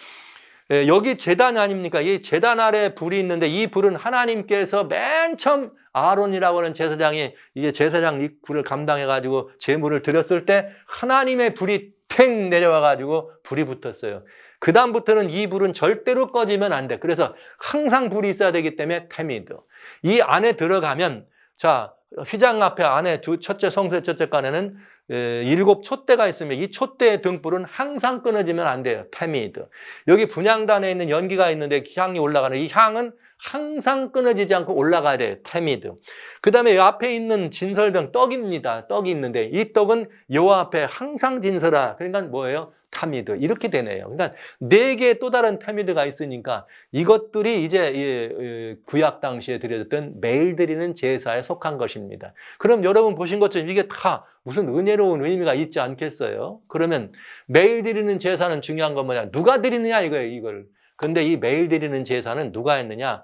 여기 제단 아닙니까? 이 제단 아래 불이 있는데 이 불은 하나님께서 맨 처음 아론이라고 하는 제사장이 이게 제사장 이 불을 감당해가지고 제물을 드렸을 때 하나님의 불이 탱 내려와가지고 불이 붙었어요. 그 다음부터는 이 불은 절대로 꺼지면 안 돼. 그래서 항상 불이 있어야 되기 때문에 테미드. 이 안에 들어가면, 자, 휘장 앞에 안에 첫째 성소의 첫째 간에는 7 촛대가 있으면 이 촛대의 등불은 항상 끊어지면 안 돼요. 테미드. 여기 분향단에 있는 연기가 있는데 향이 올라가는, 이 향은 항상 끊어지지 않고 올라가야 돼요. 테미드. 그 다음에 앞에 있는 진설병 떡입니다. 떡이 있는데 이 떡은 여호와 앞에 항상 진설하라. 그러니까 뭐예요? 타미드 이렇게 되네요. 그러니까 4개의 또 다른 타미드가 있으니까 이것들이 이제 구약 당시에 드려졌던 매일 드리는 제사에 속한 것입니다. 그럼 여러분 보신 것처럼 이게 다 무슨 은혜로운 의미가 있지 않겠어요? 그러면 매일 드리는 제사는 중요한 건 뭐냐? 누가 드리느냐 이거예요, 이걸. 근데 이 매일 드리는 제사는 누가 했느냐?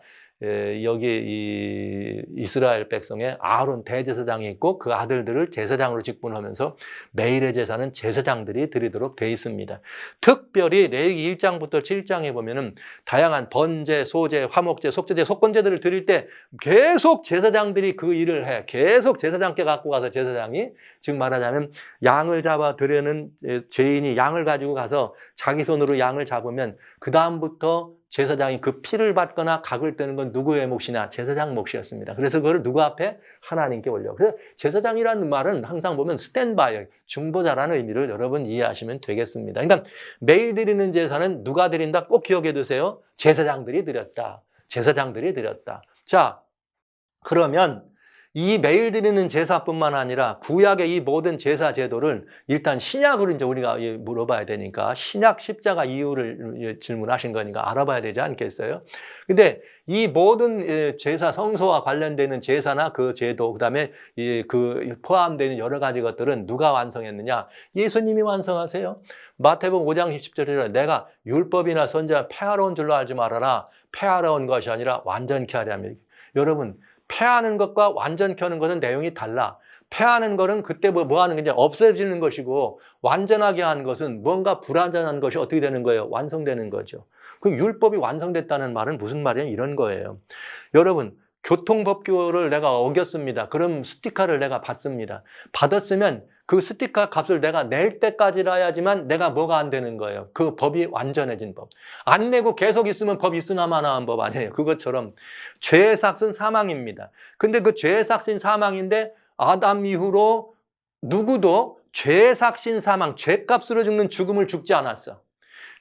여기 이 이스라엘 백성의 아론 대제사장이 있고 그 아들들을 제사장으로 직분하면서 매일의 제사는 제사장들이 드리도록 돼 있습니다. 특별히 레위기 1장부터 7장에 보면은 다양한 번제, 소제, 화목제, 속죄제, 속건제들을 드릴 때 계속 제사장들이 그 일을 해. 계속 제사장께 갖고 가서 제사장이 지금 말하자면 양을 잡아 드리는 죄인이 양을 가지고 가서 자기 손으로 양을 잡으면 그 다음부터 제사장이 그 피를 받거나 각을 떼는 건 누구의 몫이냐? 제사장 몫이었습니다. 그래서 그걸 누구 앞에? 하나님께 올려. 그래서 제사장이라는 말은 항상 보면 스탠바이, 중보자라는 의미를 여러분 이해하시면 되겠습니다. 그러니까 매일 드리는 제사는 누가 드린다? 꼭 기억해 두세요. 제사장들이 드렸다. 제사장들이 드렸다. 자, 그러면 이 매일 드리는 제사뿐만 아니라 구약의 이 모든 제사 제도를 일단 신약으로 이제 우리가 물어봐야 되니까 신약 십자가 이유를 질문하신 거니까 알아봐야 되지 않겠어요? 근데 이 모든 제사 성소와 관련되는 제사나 그 제도, 그다음에 그 포함되는 여러 가지 것들은 누가 완성했느냐? 예수님이 완성하세요. 마태복음 5장 10절에 내가 율법이나 선지자 폐하러운 줄로 알지 말아라. 폐하러운 것이 아니라 완전케 하려 합니다. 여러분, 폐하는 것과 완전케 하는 것은 내용이 달라. 폐하는 것은 그때 뭐 하는 게 이제 없어지는 것이고 완전하게 하는 것은 뭔가 불완전한 것이 어떻게 되는 거예요? 완성되는 거죠. 그럼 율법이 완성됐다는 말은 무슨 말이에요? 이런 거예요. 여러분, 교통법규를 내가 어겼습니다. 그럼 스티커를 내가 받습니다. 받았으면 그 스티커 값을 내가 낼 때까지라야지만 내가 뭐가 안 되는 거예요. 그 법이 완전해진 법. 안 내고 계속 있으면 법 있으나 마나한 법 아니에요. 그것처럼 죄의 삭은 사망입니다. 근데 그 죄의 삭은 사망인데 아담 이후로 누구도 죄의 삭신 사망, 죄값으로 죽는 죽음을 죽지 않았어.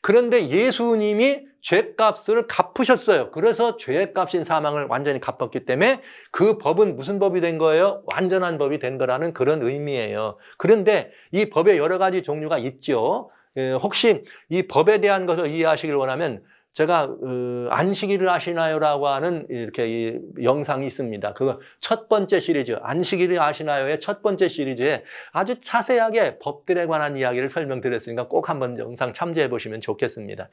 그런데 예수님이 죄값을 갚으셨어요. 그래서 죄값인 사망을 완전히 갚았기 때문에 그 법은 무슨 법이 된 거예요? 완전한 법이 된 거라는 그런 의미예요. 그런데 이 법에 여러 가지 종류가 있죠. 혹시 이 법에 대한 것을 이해하시길 원하면 제가 안식일을 아시나요라고 하는 이렇게 이 영상이 있습니다. 그거 첫 번째 시리즈 안식일을 아시나요의 첫 번째 시리즈에 아주 자세하게 법들에 관한 이야기를 설명드렸으니까 꼭 한번 영상 참조해 보시면 좋겠습니다.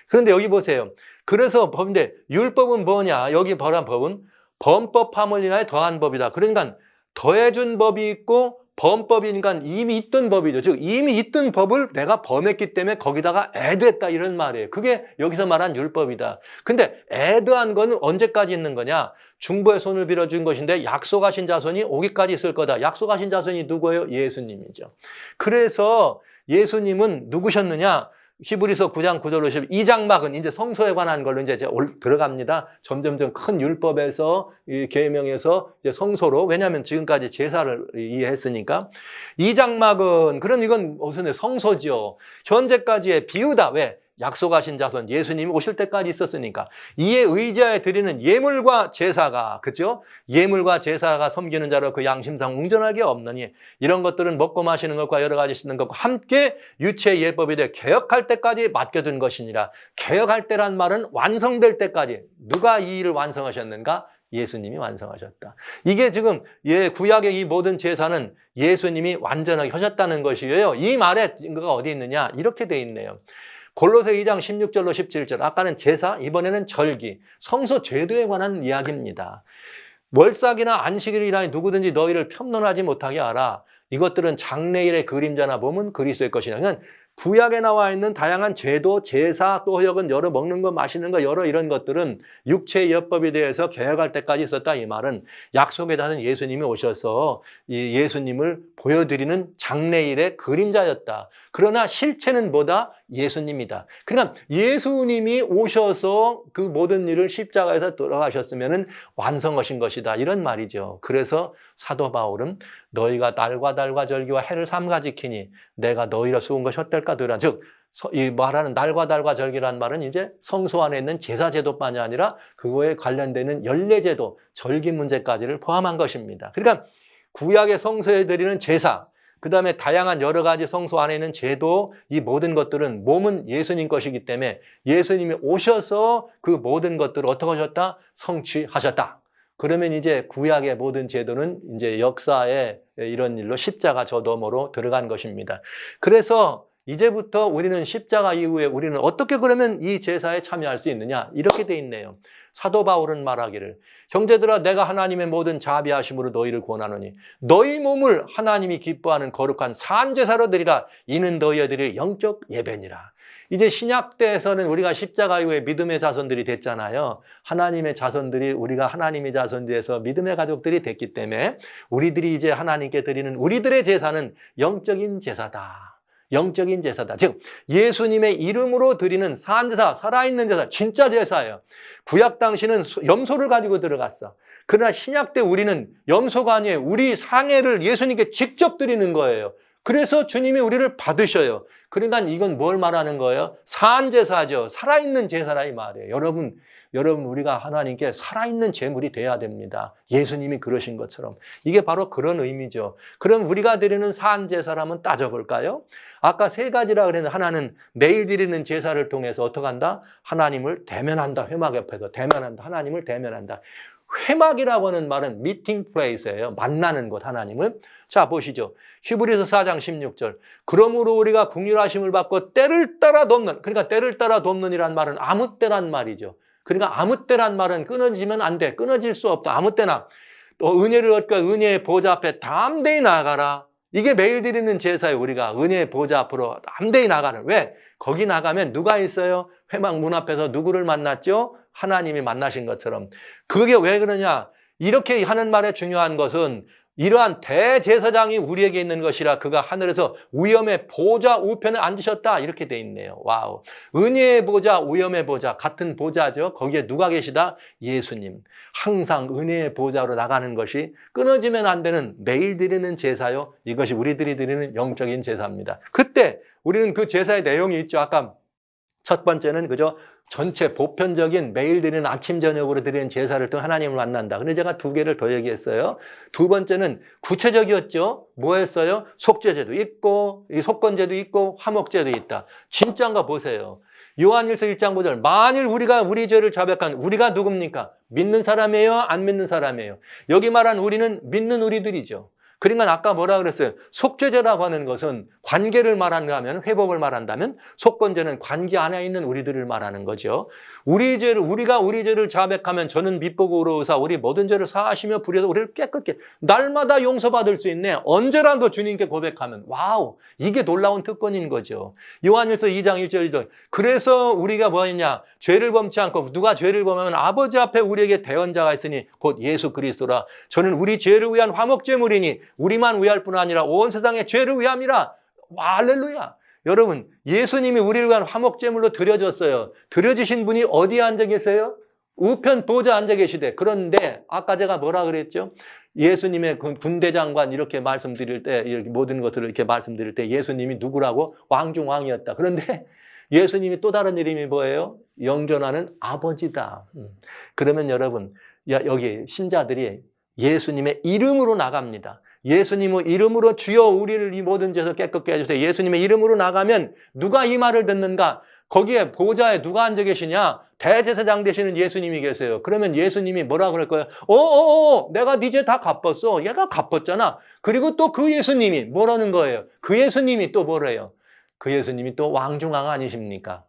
그런데 여기 보세요. 그래서 법인데 율법은 뭐냐? 여기 벌한 법은 범법함을 인하여 더한 법이다. 그러니까 더해준 법이 있고 범법이니까 이미 있던 법이죠. 즉 이미 있던 법을 내가 범했기 때문에 거기다가 애드했다 이런 말이에요. 그게 여기서 말한 율법이다. 근데 애드한 거는 언제까지 있는 거냐? 중보의 손을 빌어준 것인데 약속하신 자손이 오기까지 있을 거다. 약속하신 자손이 누구예요? 예수님이죠. 그래서 예수님은 누구셨느냐? 히브리서 9장 9절로 12장막은 이제 성소에 관한 걸로 이제 들어갑니다. 점점점 큰 율법에서 계명에서 이제 성소로, 왜냐하면 지금까지 제사를 이해했으니까. 2장막은 그럼 이건 무슨 성소죠. 현재까지의 비유다. 왜? 약속하신 자손 예수님이 오실 때까지 있었으니까. 이에 의지하여 드리는 예물과 제사가, 그죠? 예물과 제사가 섬기는 자로 그 양심상 웅전하게 없느니 이런 것들은 먹고 마시는 것과 여러 가지 씻는 것과 함께 유체 예법이 돼 개혁할 때까지 맡겨둔 것이니라. 개혁할 때란 말은 완성될 때까지. 누가 이 일을 완성하셨는가? 예수님이 완성하셨다. 이게 지금 구약의 이 모든 제사는 예수님이 완전하게 하셨다는 것이에요. 이 말에 증거가 어디 있느냐? 이렇게 돼 있네요. 골로새 2장 16절로 17절. 아까는 제사, 이번에는 절기, 성소 제도에 관한 이야기입니다. 월삭이나 안식일이나 누구든지 너희를 편론하지 못하게 하라. 이것들은 장래일의 그림자나 몸은 그리스도의 것이냐. 그러니까 구약에 나와 있는 다양한 제도, 제사, 또 혹은 여러 먹는 거, 마시는 거, 여러 이런 것들은 육체의 엽법에 대해서 개혁할 때까지 있었다. 이 말은 약속에 다는 예수님이 오셔서 이 예수님을 보여드리는 장래일의 그림자였다. 그러나 실체는 뭐다? 예수님이다. 그러니까 예수님이 오셔서 그 모든 일을 십자가에서 돌아가셨으면 완성하신 것이다. 이런 말이죠. 그래서 사도 바울은 너희가 날과 달과 절기와 해를 삼가 지키니 내가 너희를 쏘은 것이 어떨까? 즉, 이 말하는 날과 달과 절기란 말은 이제 성소 안에 있는 제사제도만이 아니라 그거에 관련되는 연례제도, 절기 문제까지를 포함한 것입니다. 그러니까 구약의 성소에 드리는 제사, 그 다음에 다양한 여러 가지 성소 안에 있는 제도, 이 모든 것들은 몸은 예수님 것이기 때문에 예수님이 오셔서 그 모든 것들을 어떻게 하셨다? 성취하셨다. 그러면 이제 구약의 모든 제도는 이제 역사의 이런 일로 십자가 저 너머로 들어간 것입니다. 그래서 이제부터 우리는 십자가 이후에 우리는 어떻게 그러면 이 제사에 참여할 수 있느냐? 이렇게 돼 있네요. 사도 바울은 말하기를 형제들아 내가 하나님의 모든 자비하심으로 너희를 권하노니 너희 몸을 하나님이 기뻐하는 거룩한 산제사로 드리라. 이는 너희들의 영적 예배니라. 이제 신약 때에서는 우리가 십자가 이후에 믿음의 자손들이 됐잖아요. 하나님의 자손들이 우리가 하나님의 자손들에서 믿음의 가족들이 됐기 때문에 우리들이 이제 하나님께 드리는 우리들의 제사는 영적인 제사다. 영적인 제사다. 즉 예수님의 이름으로 드리는 산제사, 살아있는 제사, 진짜 제사예요. 구약 당시는 염소를 가지고 들어갔어. 그러나 신약 때 우리는 염소가 아니에요. 우리 상해를 예수님께 직접 드리는 거예요. 그래서 주님이 우리를 받으셔요. 그러니까 이건 뭘 말하는 거예요? 산제사죠. 살아있는 제사라 이 말이에요. 여러분 우리가 하나님께 살아있는 제물이 돼야 됩니다. 예수님이 그러신 것처럼. 이게 바로 그런 의미죠. 그럼 우리가 드리는 산제사라면 따져볼까요? 아까 세 가지라 그랬는데 하나는 매일 드리는 제사를 통해서 어떻게 한다? 하나님을 대면한다. 회막 옆에서 대면한다. 하나님을 대면한다. 회막이라고 하는 말은 미팅 플레이스예요. 만나는 곳 하나님을. 자 보시죠. 히브리서 4장 16절. 그러므로 우리가 긍휼하심을 받고 때를 따라 돕는, 그러니까 때를 따라 돕는이란 말은 아무 때란 말이죠. 그러니까 아무 때란 말은 끊어지면 안 돼. 끊어질 수 없다. 아무 때나. 또 은혜를 얻고 은혜의 보좌 앞에 담대히 나아가라. 이게 매일 드리는 제사예요. 우리가 은혜의 보좌 앞으로 담대히 나가는. 왜? 거기 나가면 누가 있어요? 회막 문 앞에서 누구를 만났죠? 하나님이 만나신 것처럼. 그게 왜 그러냐? 이렇게 하는 말의 중요한 것은 이러한 대제사장이 우리에게 있는 것이라 그가 하늘에서 위엄의 보좌 우편에 앉으셨다. 이렇게 돼 있네요. 와우. 은혜의 보좌, 위엄의 보좌, 같은 보좌죠. 거기에 누가 계시다? 예수님. 항상 은혜의 보좌로 나가는 것이 끊어지면 안 되는 매일 드리는 제사요. 이것이 우리들이 드리는 영적인 제사입니다. 그때 우리는 그 제사의 내용이 있죠. 아까 첫 번째는 그죠? 전체 보편적인 매일 드리는 아침 저녁으로 드리는 제사를 통해 하나님을 만난다. 근데 제가 두 개를 더 얘기했어요. 두 번째는 구체적이었죠. 뭐였어요? 속죄제도 있고 이 속건제도 있고 화목제도 있다. 진짜인가 보세요. 요한일서 1장 5절. 만일 우리가 우리 죄를 자백한 우리가 누굽니까? 믿는 사람이에요? 안 믿는 사람이에요? 여기 말한 우리는 믿는 우리들이죠. 그러니까 아까 뭐라 그랬어요? 속죄제라고 하는 것은 관계를 말한다면, 회복을 말한다면 속건제는 관계 안에 있는 우리들을 말하는 거죠. 우리가 우리 죄를 자백하면 저는 밑보고 의로우사 우리 모든 죄를 사하시며 불에서 우리를 깨끗게 날마다 용서받을 수 있네. 언제라도 주님께 고백하면 와우, 이게 놀라운 특권인 거죠. 요한일서 2장 1절 2절. 그래서 우리가 뭐했냐? 죄를 범치 않고 누가 죄를 범하면 아버지 앞에 우리에게 대언자가 있으니 곧 예수 그리스도라. 저는 우리 죄를 위한 화목제물이니 우리만 위할 뿐 아니라 온 세상의 죄를 위함이라. 와, 할렐루야. 여러분, 예수님이 우리를 위한 화목제물로 드려졌어요. 드려지신 분이 어디에 앉아 계세요? 우편 보좌 앉아 계시대. 그런데 아까 제가 뭐라 그랬죠? 예수님의 군대장관 이렇게 말씀드릴 때, 이렇게 모든 것들을 이렇게 말씀드릴 때 예수님이 누구라고? 왕중왕이었다. 그런데 예수님이 또 다른 이름이 뭐예요? 영존하는 아버지다. 그러면 여러분, 여기 신자들이 예수님의 이름으로 나갑니다. 예수님의 이름으로 주여 우리를 이 모든 죄에서 깨끗게 해주세요. 예수님의 이름으로 나가면 누가 이 말을 듣는가? 거기에 보좌에 누가 앉아 계시냐? 대제사장 되시는 예수님이 계세요. 그러면 예수님이 뭐라 그럴 거예요? 내가 네 죄 다 갚았어. 얘가 갚았잖아. 그리고 또 그 예수님이 뭐라는 거예요? 그 예수님이 또 뭐래요? 그 예수님이 또 왕중왕 아니십니까?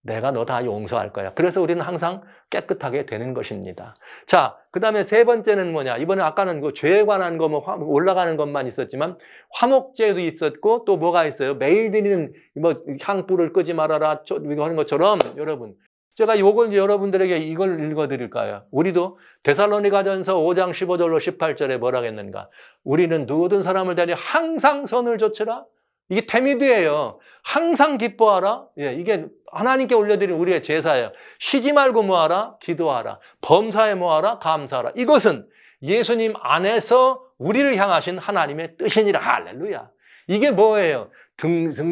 내가 너 다 용서할 거야. 그래서 우리는 항상 깨끗하게 되는 것입니다. 자, 그 다음에 세 번째는 뭐냐? 이번에 아까는 그 죄에 관한 거 뭐 올라가는 것만 있었지만 화목제도 있었고 또 뭐가 있어요? 매일 드리는 뭐 향불을 끄지 말아라 이거 하는 것처럼 여러분 제가 이걸 여러분들에게 이걸 읽어드릴까요? 우리도 데살로니가전서 5장 15절로 18절에 뭐라 했는가? 우리는 모든 사람을 대하여 항상 선을 조치라. 이게 테미드예요. 항상 기뻐하라. 예, 이게 하나님께 올려드린 우리의 제사예요. 쉬지 말고 뭐하라? 기도하라. 범사에 뭐하라? 감사하라. 이것은 예수님 안에서 우리를 향하신 하나님의 뜻이니라. 할렐루야. 이게 뭐예요?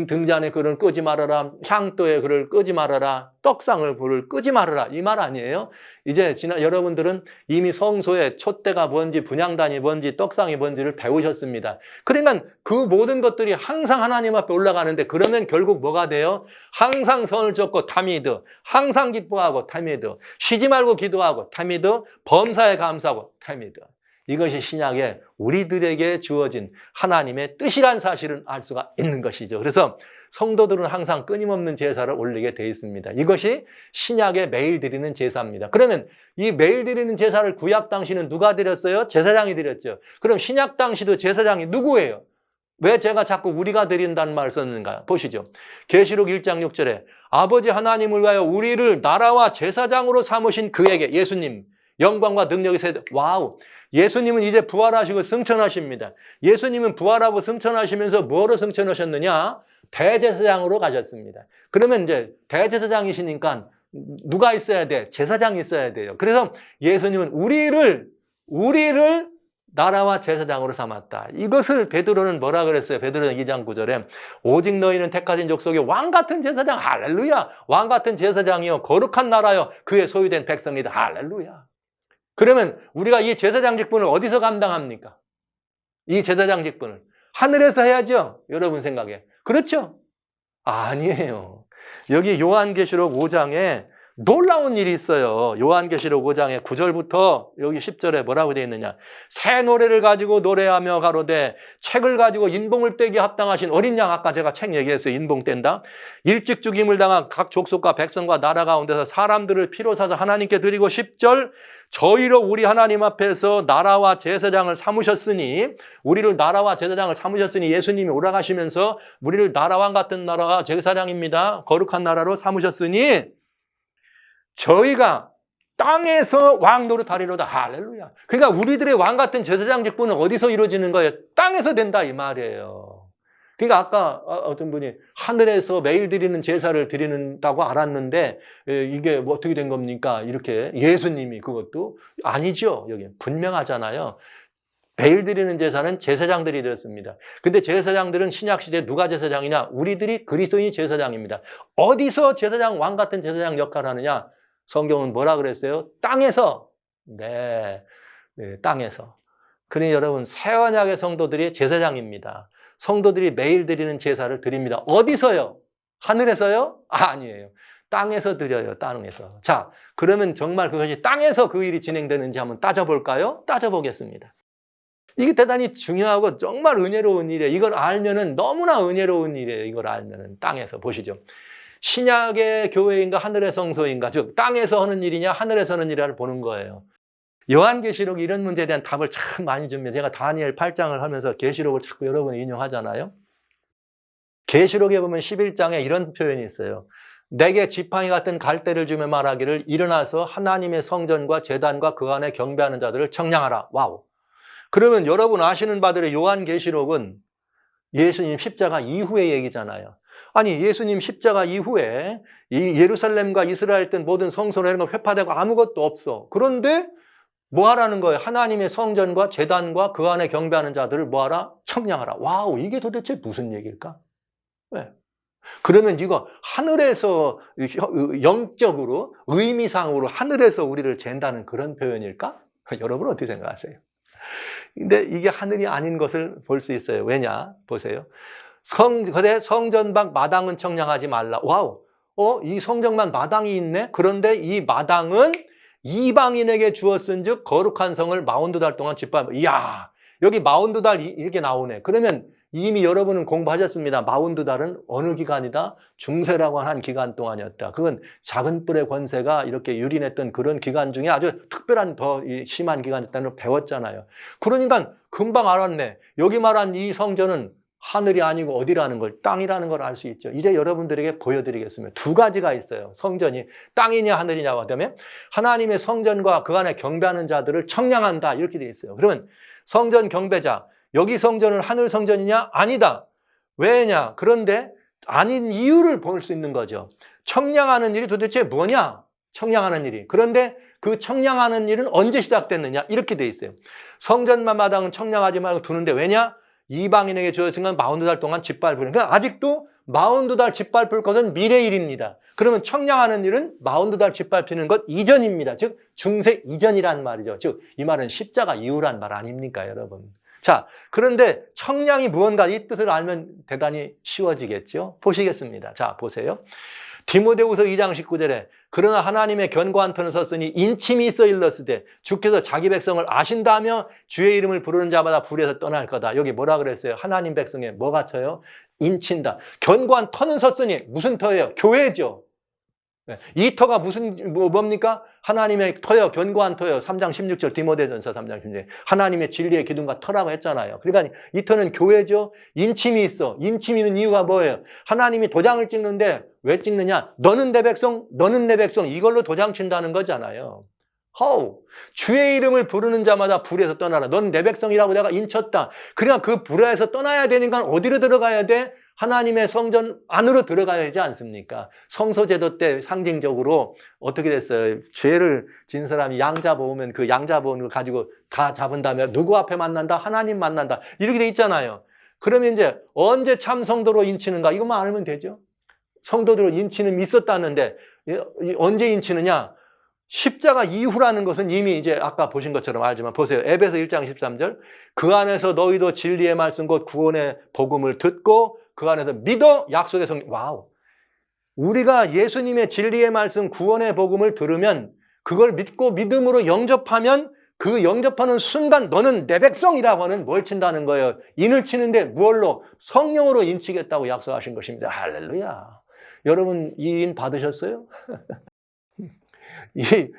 등잔에 불을 끄지 말아라. 향도에 불을 끄지 말아라. 떡상을 불을 끄지 말아라. 이 말 아니에요? 이제 여러분들은 이미 성소에 촛대가 뭔지 분향단이 뭔지 떡상이 뭔지를 배우셨습니다. 그러면 그 모든 것들이 항상 하나님 앞에 올라가는데 그러면 결국 뭐가 돼요? 항상 선을 쫓고 타미드, 항상 기뻐하고 타미드, 쉬지 말고 기도하고 타미드, 범사에 감사하고 타미드. 이것이 신약에 우리들에게 주어진 하나님의 뜻이란 사실을 알 수가 있는 것이죠. 그래서 성도들은 항상 끊임없는 제사를 올리게 되어 있습니다. 이것이 신약에 매일 드리는 제사입니다. 그러면 이 매일 드리는 제사를 구약 당시는 누가 드렸어요? 제사장이 드렸죠. 그럼 신약 당시도 제사장이 누구예요? 왜 제가 자꾸 우리가 드린다는 말을 썼는가? 보시죠. 계시록 1장 6절에 아버지 하나님을 위하여 우리를 나라와 제사장으로 삼으신 그에게 예수님 영광과 능력이 세대. 와우. 예수님은 이제 부활하시고 승천하십니다. 예수님은 부활하고 승천하시면서 뭐로 승천하셨느냐? 대제사장으로 가셨습니다. 그러면 이제 대제사장이시니까 누가 있어야 돼? 제사장이 있어야 돼요. 그래서 예수님은 우리를 나라와 제사장으로 삼았다. 이것을 베드로는 뭐라 그랬어요? 베드로는 2장 9절에 오직 너희는 택하신 족속의 왕같은 제사장. 할렐루야. 왕같은 제사장이요 거룩한 나라요 그의 소유된 백성이다. 할렐루야. 그러면 우리가 이 제사장 직분을 어디서 감당합니까? 이 제사장 직분을 하늘에서 해야죠. 여러분 생각에. 그렇죠? 아니에요. 여기 요한계시록 5장에 놀라운 일이 있어요. 요한계시록 5장의 9절부터 여기 10절에 뭐라고 되어 있느냐. 새 노래를 가지고 노래하며 가로되 책을 가지고 인봉을 떼기 합당하신 어린 양, 아까 제가 책 얘기했어요. 인봉 뗀다. 일찍 죽임을 당한 각 족속과 백성과 나라 가운데서 사람들을 피로 사서 하나님께 드리고 10절 저희로 우리 하나님 앞에서 나라와 제사장을 삼으셨으니 우리를 나라와 제사장을 삼으셨으니 예수님이 올라가시면서 우리를 나라왕 같은 나라가 제사장입니다. 거룩한 나라로 삼으셨으니 저희가 땅에서 왕 노릇하리로다. 할렐루야. 그러니까 우리들의 왕 같은 제사장 직분은 어디서 이루어지는 거예요? 땅에서 된다 이 말이에요. 그러니까 아까 어떤 분이 하늘에서 매일 드리는 제사를 드리는다고 알았는데 이게 뭐 어떻게 된 겁니까? 이렇게 예수님이 그것도 아니죠. 여기 분명하잖아요. 매일 드리는 제사는 제사장들이 드렸습니다. 근데 제사장들은 신약시대에 누가 제사장이냐? 우리들이 그리스도인이 제사장입니다. 어디서 제사장, 왕 같은 제사장 역할을 하느냐? 성경은 뭐라 그랬어요? 땅에서. 네, 땅에서. 그러니 여러분, 새 언약의 성도들이 제사장입니다. 성도들이 매일 드리는 제사를 드립니다. 어디서요? 하늘에서요? 아니에요. 땅에서 드려요, 땅에서. 자, 그러면 정말 그것이 땅에서 그 일이 진행되는지 한번 따져볼까요? 따져보겠습니다. 이게 대단히 중요하고 정말 은혜로운 일이에요. 이걸 알면은 너무나 은혜로운 일이에요. 이걸 알면은 땅에서 보시죠. 신약의 교회인가 하늘의 성소인가, 즉 땅에서 하는 일이냐 하늘에서 하는 일이냐를 보는 거예요. 요한계시록이 이런 문제에 대한 답을 참 많이 줍니다. 제가 다니엘 8장을 하면서 계시록을 자꾸 여러분이 인용하잖아요. 계시록에 보면 11장에 이런 표현이 있어요. 내게 지팡이 같은 갈대를 주며 말하기를 일어나서 하나님의 성전과 제단과 그 안에 경배하는 자들을 청량하라. 와우. 그러면 여러분 아시는 바대로 요한계시록은 예수님 십자가 이후의 얘기잖아요. 아니 예수님 십자가 이후에 이 예루살렘과 이스라엘 때 모든 성소나 이런 거 회파되고 아무것도 없어. 그런데 뭐 하라는 거예요? 하나님의 성전과 제단과 그 안에 경배하는 자들을 뭐 하라? 청량하라. 와우, 이게 도대체 무슨 얘기일까? 왜? 그러면 이거 하늘에서 영적으로 의미상으로 하늘에서 우리를 잰다는 그런 표현일까? 여러분 어떻게 생각하세요? 근데 이게 하늘이 아닌 것을 볼 수 있어요. 왜냐? 보세요. 성전방 마당은 청량하지 말라. 와우. 이 성전만 마당이 있네? 그런데 이 마당은 이방인에게 주었은즉 거룩한 성을 42달 동안 짓밟아. 이야, 여기 42달 이렇게 나오네. 그러면 이미 여러분은 공부하셨습니다. 42달은 어느 기간이다? 중세라고 한 기간 동안이었다. 그건 작은 뿔의 권세가 이렇게 유린했던 그런 기간 중에 아주 특별한 더 심한 기간이었다는 걸 배웠잖아요. 그러니까 금방 알았네. 여기 말한 이 성전은 하늘이 아니고 어디라는 걸, 땅이라는 걸 알 수 있죠. 이제 여러분들에게 보여드리겠습니다. 두 가지가 있어요. 성전이 땅이냐 하늘이냐고 하면 하나님의 성전과 그 안에 경배하는 자들을 청량한다 이렇게 되어 있어요. 그러면 성전 경배자, 여기 성전은 하늘 성전이냐? 아니다. 왜냐? 그런데 아닌 이유를 볼 수 있는 거죠. 청량하는 일이 도대체 뭐냐? 청량하는 일이. 그런데 그 청량하는 일은 언제 시작됐느냐? 이렇게 돼 있어요. 성전만 마당은 청량하지 말고 두는데 왜냐? 이방인에게 주어진 건 42달 동안 짓밟으는. 그러니까 아직도 42달 짓밟을 것은 미래 일입니다. 그러면 청량하는 일은 42달 짓밟히는 것 이전입니다. 즉 중세 이전이란 말이죠. 즉 이 말은 십자가 이후란 말 아닙니까, 여러분? 자, 그런데 청량이 무언가 이 뜻을 알면 대단히 쉬워지겠죠. 보시겠습니다. 자, 보세요. 디모데후서 2장 19절에 그러나 하나님의 견고한 터는 섰으니 인침이 있어 일렀으되 주께서 자기 백성을 아신다며 주의 이름을 부르는 자마다 불에서 떠날 거다. 여기 뭐라 그랬어요? 하나님 백성에 뭐가 쳐요? 인친다. 견고한 터는 섰으니 무슨 터예요? 교회죠. 이 터가 뭡니까? 하나님의 터요, 견고한 터요. 3장 16절 디모데전서 3장 16절. 하나님의 진리의 기둥과 터라고 했잖아요. 그러니까 이 터는 교회죠. 인침이 있어. 인침이 있는 이유가 뭐예요? 하나님이 도장을 찍는데 왜 찍느냐? 너는 내 백성, 너는 내 백성. 이걸로 도장 친다는 거잖아요. 주의 이름을 부르는 자마다 불에서 떠나라. 넌 내 백성이라고 내가 인쳤다. 그러니까 그 불에서 떠나야 되니까 어디로 들어가야 돼? 하나님의 성전 안으로 들어가야 되지 않습니까? 성소제도 때 상징적으로 어떻게 됐어요? 죄를 진 사람이 양 잡아오면 그 양 잡아오는 걸 가지고 다 잡은 다음에 누구 앞에 만난다? 하나님 만난다. 이렇게 돼 있잖아요. 그러면 이제 언제 참 성도로 인치는가? 이것만 알면 되죠. 성도들로 인치는 있었다는데 언제 인치느냐? 십자가 이후라는 것은 이미 이제 아까 보신 것처럼 알지만 보세요. 에베소 1장 13절. 그 안에서 너희도 진리의 말씀 곧 구원의 복음을 듣고 그 안에서 믿어 약속의 성령. 와우. 우리가 예수님의 진리의 말씀 구원의 복음을 들으면 그걸 믿고 믿음으로 영접하면 그 영접하는 순간 너는 내 백성이라고 하는 뭘 친다는 거예요. 인을 치는데 무얼로? 성령으로 인치겠다고 약속하신 것입니다. 할렐루야. 여러분 이 인 받으셨어요? 이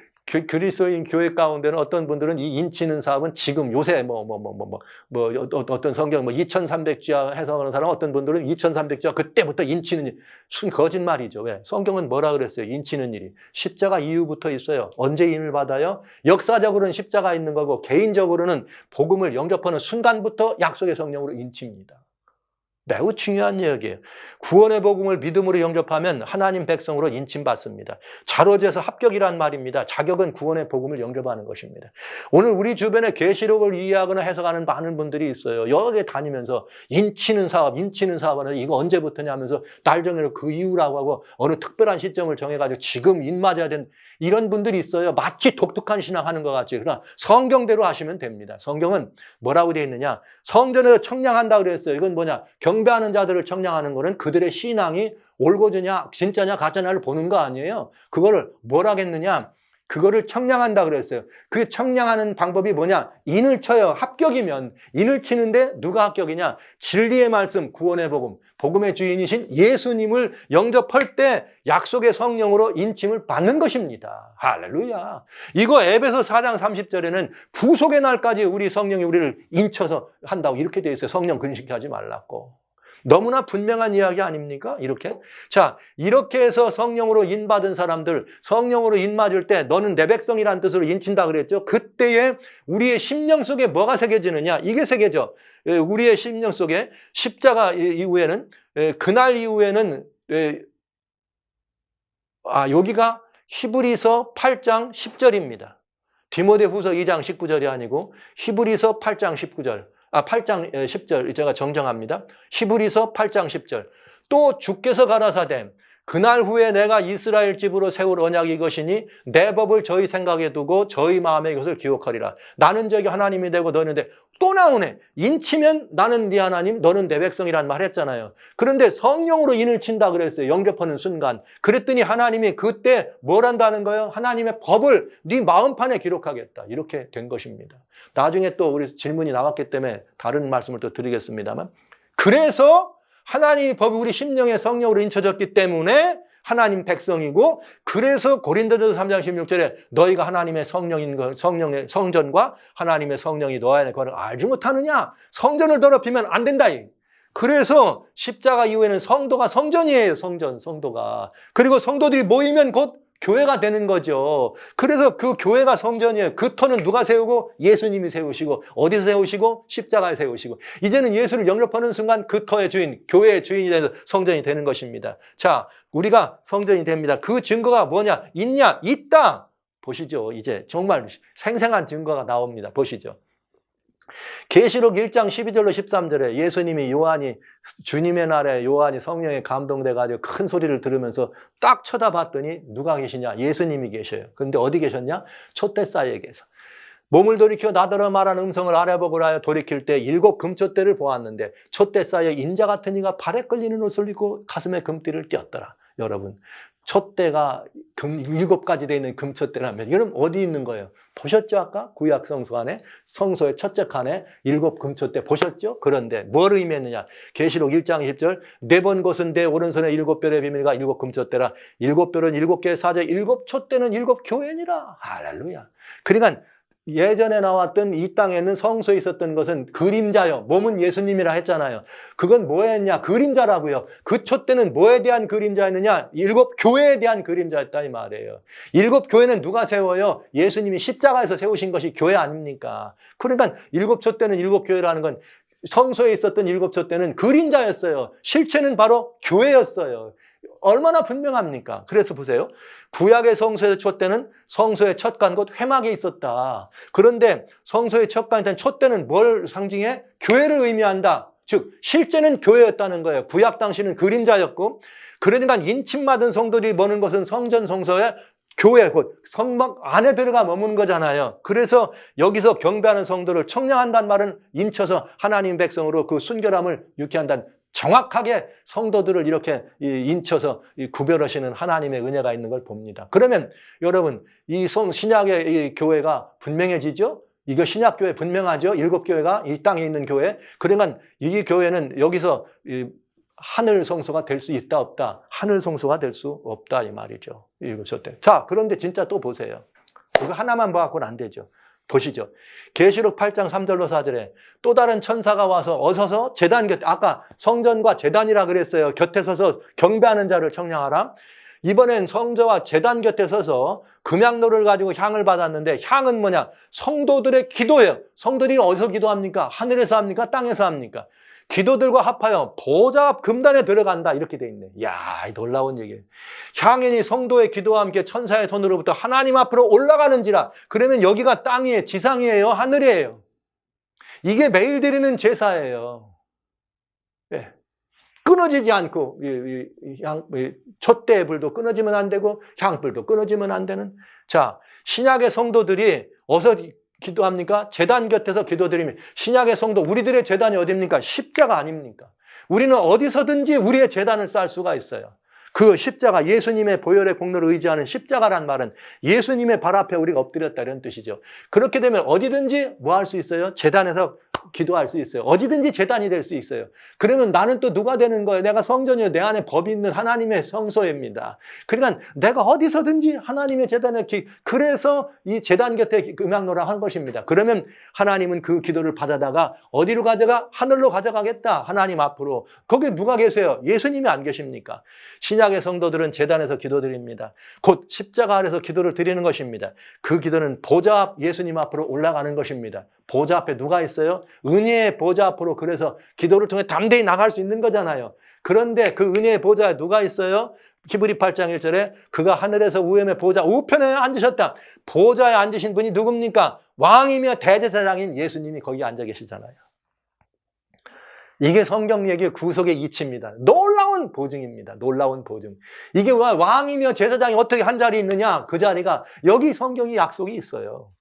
그리스도인 교회 가운데는 어떤 분들은 이 인치는 사업은 지금 요새 어떤 성경 2300주야 해석하는 사람 어떤 분들은 2300주야 그때부터 인치는 순 거짓말이죠. 왜? 성경은 뭐라 그랬어요? 인치는 일이 십자가 이후부터 있어요. 언제 인을 받아요? 역사적으로는 십자가 있는 거고 개인적으로는 복음을 영접하는 순간부터 약속의 성령으로 인칩니다. 매우 중요한 이야기예요. 구원의 복음을 믿음으로 영접하면 하나님 백성으로 인침받습니다. 자로지에서 합격이란 말입니다. 자격은 구원의 복음을 영접하는 것입니다. 오늘 우리 주변에 계시록을 이해하거나 해석하는 많은 분들이 있어요. 여기에 다니면서 인치는 사업 하는 이거 언제부터냐 하면서 날 정해서 그 이후라고 하고 어느 특별한 시점을 정해가지고 지금 인 맞아야 된 이런 분들이 있어요. 마치 독특한 신앙하는 것 같지. 그러나 성경대로 하시면 됩니다. 성경은 뭐라고 되어 있느냐? 성전을 청량한다 그랬어요. 이건 뭐냐? 경배하는 자들을 청량하는 거는 그들의 신앙이 옳고저냐, 진짜냐, 가짜냐를 보는 거 아니에요. 그거를 뭐라겠느냐? 그거를 청량한다 그랬어요. 그 청량하는 방법이 뭐냐? 인을 쳐요. 합격이면 인을 치는데 누가 합격이냐? 진리의 말씀, 구원의 복음, 복음의 주인이신 예수님을 영접할 때 약속의 성령으로 인침을 받는 것입니다. 할렐루야. 이거 에베소 4장 30절에는 부속의 날까지 우리 성령이 우리를 인쳐서 한다고 이렇게 돼 있어요. 성령 근식하지 말라고. 너무나 분명한 이야기 아닙니까? 이렇게. 자, 이렇게 해서 성령으로 인받은 사람들, 성령으로 인맞을 때 너는 내 백성이라는 뜻으로 인친다 그랬죠. 그때에 우리의 심령 속에 뭐가 새겨지느냐? 이게 새겨져. 우리의 심령 속에 십자가 이후에는, 그날 이후에는, 여기가 히브리서 8장 10절입니다. 디모데후서 2장 19절이 아니고 히브리서 8장 19절. 8장 10절 제가 정정합니다. 히브리서 8장 10절. 또 주께서 가라사대 그날 후에 내가 이스라엘 집으로 세울 언약이 이것이니 내 법을 저희 생각에 두고 저희 마음에 이것을 기억하리라. 나는 저기 하나님이 되고 너는 또 나오네. 인치면 나는 네 하나님, 너는 내 백성이란 말 했잖아요. 그런데 성령으로 인을 친다 그랬어요. 영접하는 순간. 그랬더니 하나님이 그때 뭘 한다는 거예요? 하나님의 법을 네 마음판에 기록하겠다. 이렇게 된 것입니다. 나중에 또 우리 질문이 나왔기 때문에 다른 말씀을 또 드리겠습니다만. 그래서 하나님의 법이 우리 심령의 성령으로 인쳐졌기 때문에 하나님 백성이고, 그래서 고린도전서 3장 16절에 너희가 하나님의 성령인 것, 성령의 성전과 하나님의 성령이 너 안에 거를 알지 못하느냐? 성전을 더럽히면 안 된다. 그래서 십자가 이후에는 성도가 성전이에요. 성도가. 그리고 성도들이 모이면 곧 교회가 되는 거죠. 그래서 그 교회가 성전이에요. 그 터는 누가 세우고? 예수님이 세우시고. 어디서 세우시고? 십자가에 세우시고. 이제는 예수를 영접하는 순간 그 터의 주인, 교회의 주인이 되는 성전이 되는 것입니다. 자, 우리가 성전이 됩니다. 그 증거가 뭐냐? 있냐? 있다. 보시죠. 이제 정말 생생한 증거가 나옵니다. 보시죠. 계시록 1장 12절로 13절에 예수님이 주님의 날에 요한이 성령에 감동돼가지고 큰 소리를 들으면서 딱 쳐다봤더니 누가 계시냐? 예수님이 계셔요. 그런데 어디 계셨냐? 촛대 사이에 계서. 몸을 돌이켜 나더러 말하는 음성을 알아보고라 하여 돌이킬 때 7 금촛대를 보았는데 촛대 사이에 인자 같은 이가 발에 끌리는 옷을 입고 가슴에 금띠를 띄었더라. 여러분, 촛대가 7가지 되어 있는 금촛대라면 여러분 어디 있는 거예요? 보셨죠? 아까 구약 성소 안에 성소의 첫째 칸에 7 금촛대 보셨죠? 그런데 뭘 의미했느냐? 계시록 1장 10절 네 번 것은 내 오른손에 7별의 비밀과 7 금촛대라. 7별은 7개의 사제, 7 촛대는 7 교회니라. 할렐루야. 그러니까 예전에 나왔던 이 땅에는 성소에 있었던 것은 그림자요. 몸은 예수님이라 했잖아요. 그건 뭐였냐? 그림자라고요. 그 촛대는 뭐에 대한 그림자였느냐? 7 교회에 대한 그림자였다 이 말이에요. 7 교회는 누가 세워요? 예수님이 십자가에서 세우신 것이 교회 아닙니까? 그러니까 7 촛대는 7 교회라는 건 성소에 있었던 7 촛대는 그림자였어요. 실체는 바로 교회였어요. 얼마나 분명합니까? 그래서 보세요. 구약의 성소의 촛대는 성소의 첫간 곧 회막에 있었다. 그런데 성소의 첫간에 있던 촛대는 뭘 상징해? 교회를 의미한다. 즉 실제는 교회였다는 거예요. 구약 당시는 그림자였고, 그러니까 인침받은 성도들이 머는 것은 성전 성소의 교회, 곧 성막 안에 들어가 머무는 거잖아요. 그래서 여기서 경배하는 성도를 청량한다는 말은 인쳐서 하나님 백성으로 그 순결함을 유쾌한다는, 정확하게 성도들을 이렇게 인쳐서 구별하시는 하나님의 은혜가 있는 걸 봅니다. 그러면 여러분, 이 신약의 이 교회가 분명해지죠? 이거 신약교회 분명하죠? 7 교회가 이 땅에 있는 교회. 그러면 이 교회는 여기서 하늘 성소가 될 수 있다 없다? 하늘 성소가 될 수 없다 이 말이죠. 7 촛대. 자, 그런데 진짜 또 보세요. 이거 하나만 봐갖고는 안 되죠. 보시죠. 계시록 8장 3절로 4절에 또 다른 천사가 와서 어서서 제단 곁에, 아까 성전과 제단이라 그랬어요. 곁에 서서 경배하는 자를 청량하라. 이번엔 성전과 제단 곁에 서서 금향로를 가지고 향을 받았는데, 향은 뭐냐? 성도들의 기도예요. 성도들이 어디서 기도합니까? 하늘에서 합니까? 땅에서 합니까? 기도들과 합하여 보좌 앞 금단에 들어간다 이렇게 돼 있네. 이야, 놀라운 얘기예요. 향연이 성도의 기도와 함께 천사의 손으로부터 하나님 앞으로 올라가는지라. 그러면 여기가 땅이에요? 지상이에요? 하늘이에요? 이게 매일 드리는 제사예요. 네. 끊어지지 않고 촛대의 불도 끊어지면 안 되고 향불도 끊어지면 안 되는. 자, 신약의 성도들이 어서 기도합니까? 제단 곁에서 기도드리면, 신약의 성도, 우리들의 제단이 어디입니까? 십자가 아닙니까? 우리는 어디서든지 우리의 제단을 쌓을 수가 있어요. 그 십자가, 예수님의 보혈의 공로를 의지하는 십자가란 말은 예수님의 발 앞에 우리가 엎드렸다 이런 뜻이죠. 그렇게 되면 어디든지 뭐 할 수 있어요? 제단에서 기도할 수 있어요. 어디든지 제단이 될 수 있어요. 그러면 나는 또 누가 되는 거예요? 내가 성전이요, 내 안에 법이 있는 하나님의 성소입니다. 그러니까 내가 어디서든지 하나님의 제단에 그래서 이 제단 곁에 음향로라 한 것입니다. 그러면 하나님은 그 기도를 받아다가 어디로 가져가? 하늘로 가져가겠다. 하나님 앞으로. 거기 누가 계세요? 예수님이 안 계십니까? 신약의 성도들은 제단에서 기도드립니다. 곧 십자가 아래서 기도를 드리는 것입니다. 그 기도는 보좌 앞 예수님 앞으로 올라가는 것입니다. 보좌 앞에 누가 있어요? 은혜의 보좌 앞으로. 그래서 기도를 통해 담대히 나갈 수 있는 거잖아요. 그런데 그 은혜의 보좌에 누가 있어요? 히브리 8장 1절에 그가 하늘에서 우엠의 보좌 우편에 앉으셨다. 보좌에 앉으신 분이 누굽니까? 왕이며 대제사장인 예수님이 거기 앉아 계시잖아요. 이게 성경 얘기의 구속의 이치입니다. 놀라운 보증입니다. 놀라운 보증. 이게 왕이며 제사장이 어떻게 한 자리에 있느냐? 그 자리가 여기 성경이 약속이 있어요.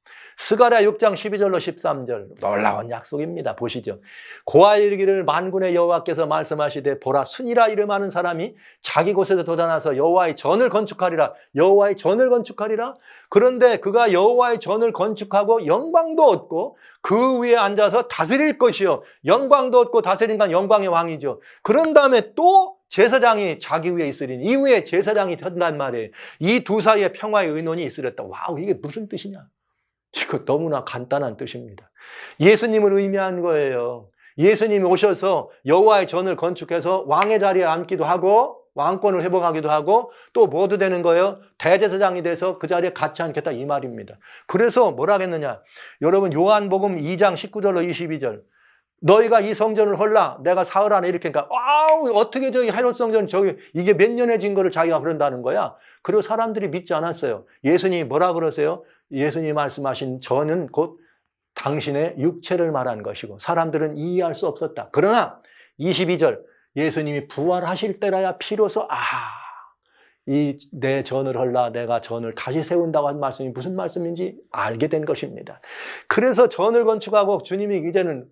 스가랴 6장 12절로 13절 놀라운 약속입니다. 보시죠. 고아 이르기를 만군의 여호와께서 말씀하시되 보라, 순이라 이름하는 사람이 자기 곳에서 돋아나서 여호와의 전을 건축하리라. 여호와의 전을 건축하리라. 그런데 그가 여호와의 전을 건축하고 영광도 얻고 그 위에 앉아서 다스릴 것이요. 영광도 얻고 다스린간 영광의 왕이죠. 그런 다음에 또 제사장이 자기 위에 있으리니 이후에 제사장이 된단 말이에요. 이 두 사이에 평화의 의논이 있으렸다. 와우, 이게 무슨 뜻이냐? 이거 너무나 간단한 뜻입니다. 예수님을 의미한 거예요. 예수님이 오셔서 여호와의 전을 건축해서 왕의 자리에 앉기도 하고 왕권을 회복하기도 하고 또 뭐도 되는 거예요? 대제사장이 돼서 그 자리에 같이 앉겠다 이 말입니다. 그래서 뭐라 하겠느냐? 여러분 요한복음 2장 19절로 22절 너희가 이 성전을 헐라 내가 사흘 안에 이렇게 하니까 아우 어떻게 저기 헤롯 성전 저기 이게 몇 년에 진 거를 자기가 그런다는 거야. 그리고 사람들이 믿지 않았어요. 예수님이 뭐라 그러세요? 예수님이 말씀하신 전은 곧 당신의 육체를 말한 것이고 사람들은 이해할 수 없었다. 그러나 22절 예수님이 부활하실 때라야 비로소 이 내 전을 헐라 내가 전을 다시 세운다고 한 말씀이 무슨 말씀인지 알게 된 것입니다. 그래서 전을 건축하고 주님이 이제는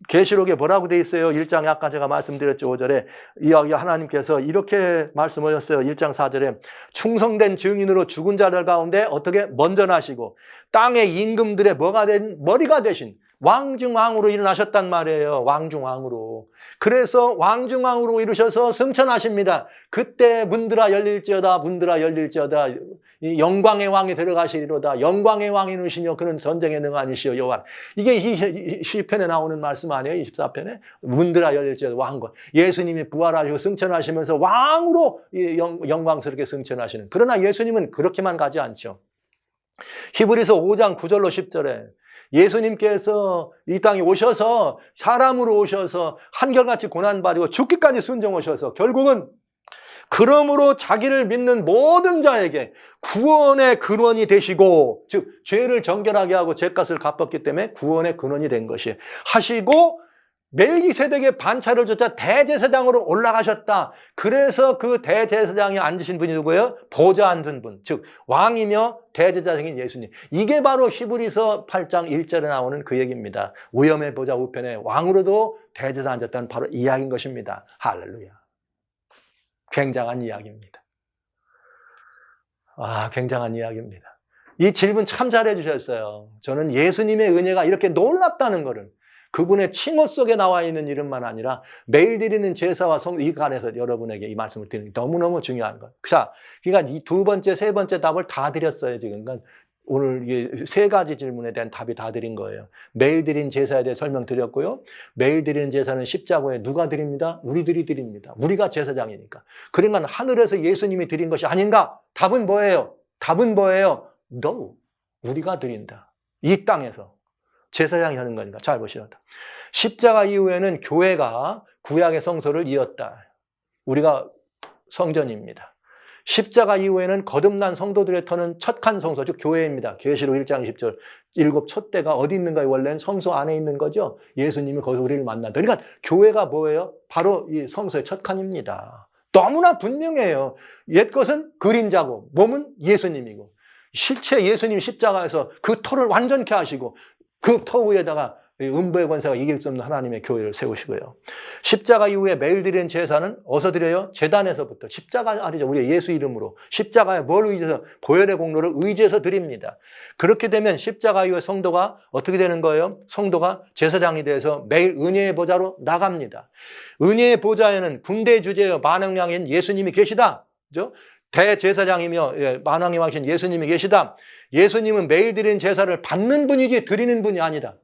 계시록에 뭐라고 돼 있어요? 1장에 아까 제가 말씀드렸죠. 5절에 이야기 하나님께서 이렇게 말씀하셨어요. 1장 4절에 충성된 증인으로 죽은 자들 가운데 어떻게 먼저 나시고 땅의 임금들의 머리가 되신 왕중왕으로 일어나셨단 말이에요. 왕중왕으로. 그래서 왕중왕으로 이루셔서 승천하십니다. 그때 문들아 열릴지어다 문들아 열릴지어다 이 영광의 왕이 들어가시리로다. 영광의 왕이누시뇨 그는 전쟁에 능하니시오 여호와. 이게 시편에 나오는 말씀 아니에요? 24편에 문들아 열릴지어다 왕과 예수님이 부활하시고 승천하시면서 왕으로 영광스럽게 승천하시는. 그러나 예수님은 그렇게만 가지 않죠. 히브리서 5장 9절로 10절에 예수님께서 이 땅에 오셔서 사람으로 오셔서 한결같이 고난받고 죽기까지 순종하셔서 결국은 그러므로 자기를 믿는 모든 자에게 구원의 근원이 되시고 즉 죄를 정결하게 하고 죄값을 갚았기 때문에 구원의 근원이 된 것이에요. 하시고 멜기세덱의 반차를 쫓아 대제사장으로 올라가셨다. 그래서 그 대제사장에 앉으신 분이 누구예요? 보좌 앉은 분, 즉 왕이며 대제사장인 예수님. 이게 바로 히브리서 8장 1절에 나오는 그 얘기입니다. 위엄의 보좌 우편에 왕으로도 대제사장 앉았다는 바로 이 이야기인 것입니다. 할렐루야. 굉장한 이야기입니다. 굉장한 이야기입니다. 이 질문 참 잘해 주셨어요. 저는 예수님의 은혜가 이렇게 놀랍다는 것을 그분의 칭호 속에 나와 있는 이름만 아니라 매일 드리는 제사와 이 간에서 여러분에게 이 말씀을 드리는 게 너무너무 중요한 것. 자, 그러니까 이 두 번째, 세 번째 답을 다 드렸어요, 지금. 그러니까 오늘 이게 세 가지 질문에 대한 답이 다 드린 거예요. 매일 드린 제사에 대해 설명드렸고요. 매일 드리는 제사는 십자가에 누가 드립니다? 우리들이 드립니다. 우리가 제사장이니까. 그러니까 하늘에서 예수님이 드린 것이 아닌가? 답은 뭐예요? 답은 뭐예요? No. 우리가 드린다. 이 땅에서. 제사장이 하는 거니까. 잘 보시라. 십자가 이후에는 교회가 구약의 성소를 이었다. 우리가 성전입니다. 십자가 이후에는 거듭난 성도들의 터는 첫 칸 성소, 즉 교회입니다. 계시록 1장 10절. 7 촛대가 어디 있는가요? 원래는 성소 안에 있는 거죠. 예수님이 거기서 우리를 만난다. 그러니까 교회가 뭐예요? 바로 이 성소의 첫 칸입니다. 너무나 분명해요. 옛 것은 그림자고 몸은 예수님이고 실체 예수님 십자가에서 그 터를 완전케 하시고 그 터 위에다가 음부의 권세가 이길 수 없는 하나님의 교회를 세우시고요. 십자가 이후에 매일 드리는 제사는 어디서 드려요? 제단에서부터. 십자가 아니죠. 우리 예수 이름으로. 십자가에 뭘 의지해서? 보혈의 공로를 의지해서 드립니다. 그렇게 되면 십자가 이후에 성도가 어떻게 되는 거예요? 성도가 제사장이 돼서 매일 은혜의 보좌로 나갑니다. 은혜의 보좌에는 군대 주제의 만왕왕인 예수님이 계시다. 그죠? 대제사장이며 만왕의 왕이신 예수님이 계시다. 예수님은 매일 드리는 제사를 받는 분이지 드리는 분이 아니다.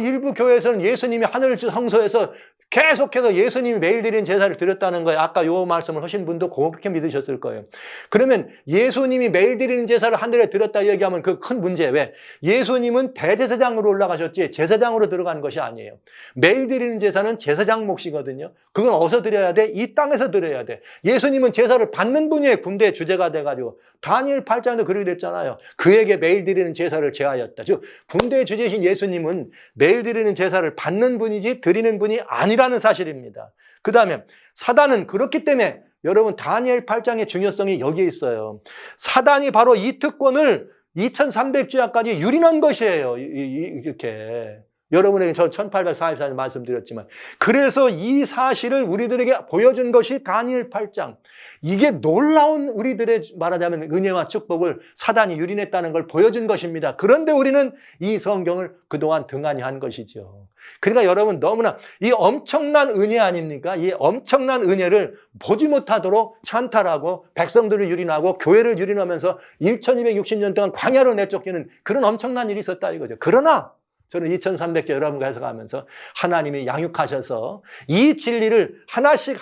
일부 교회에서는 예수님이 하늘 성소에서 계속해서 예수님이 매일 드리는 제사를 드렸다는 거예요. 아까 요 말씀을 하신 분도 그렇게 믿으셨을 거예요. 그러면 예수님이 매일 드리는 제사를 하늘에 드렸다 얘기하면 그 큰 문제. 왜? 예수님은 대제사장으로 올라가셨지 제사장으로 들어가는 것이 아니에요. 매일 드리는 제사는 제사장 몫이거든요. 그건 어디서 드려야 돼? 이 땅에서 드려야 돼. 예수님은 제사를 받는 분이에요. 군대의 주제가 돼가지고. 다니엘 8장도 그렇게 됐잖아요. 그에게 매일 드리는 제사를 제하였다. 즉 군대의 주제이신 예수님은 매일 드리는 제사를 받는 분이지 드리는 분이 아니라는 사실입니다. 그 다음에 사단은 그렇기 때문에 여러분 다니엘 8장의 중요성이 여기에 있어요. 사단이 바로 이 특권을 2300주야까지 유린한 것이에요. 이렇게. 여러분에게 저 1844년 말씀드렸지만 그래서 이 사실을 우리들에게 보여준 것이 다니엘 8장. 이게 놀라운 우리들의 말하자면 은혜와 축복을 사단이 유린했다는 걸 보여준 것입니다. 그런데 우리는 이 성경을 그동안 등한히 한 것이죠. 그러니까 여러분 너무나 이 엄청난 은혜 아닙니까? 이 엄청난 은혜를 보지 못하도록 찬탈하고 백성들을 유린하고 교회를 유린하면서 1260년 동안 광야로 내쫓기는 그런 엄청난 일이 있었다 이거죠. 그러나 저는 2300절 여러분과 해석하면서 하나님이 양육하셔서 이 진리를 하나씩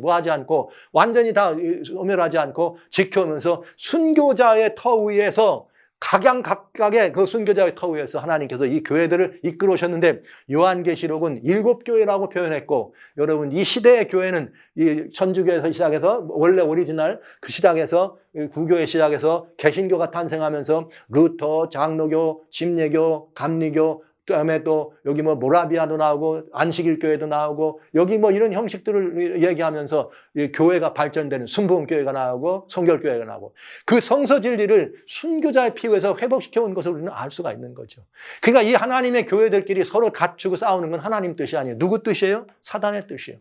뭐 하지 않고 완전히 다 소멸하지 않고 지켜오면서 순교자의 터 위에서 각양각각의 그 순교자의 터 위에서 하나님께서 이 교회들을 이끌어 오셨는데 요한계시록은 7교회라고 표현했고 여러분 이 시대의 교회는 이 천주교에서 시작해서 원래 오리지널 그 시작해서 구교의 시작해서 개신교가 탄생하면서 루터, 장로교, 침례교, 감리교 그다음에 또 여기 뭐 모라비아도 나오고 안식일교회도 나오고 여기 뭐 이런 형식들을 얘기하면서 교회가 발전되는 순복음교회가 나오고 성결교회가 나오고 그 성서 진리를 순교자의 피부에서 회복시켜 온 것을 우리는 알 수가 있는 거죠. 그러니까 이 하나님의 교회들끼리 서로 다투고 싸우는 건 하나님 뜻이 아니에요. 누구 뜻이에요? 사단의 뜻이에요.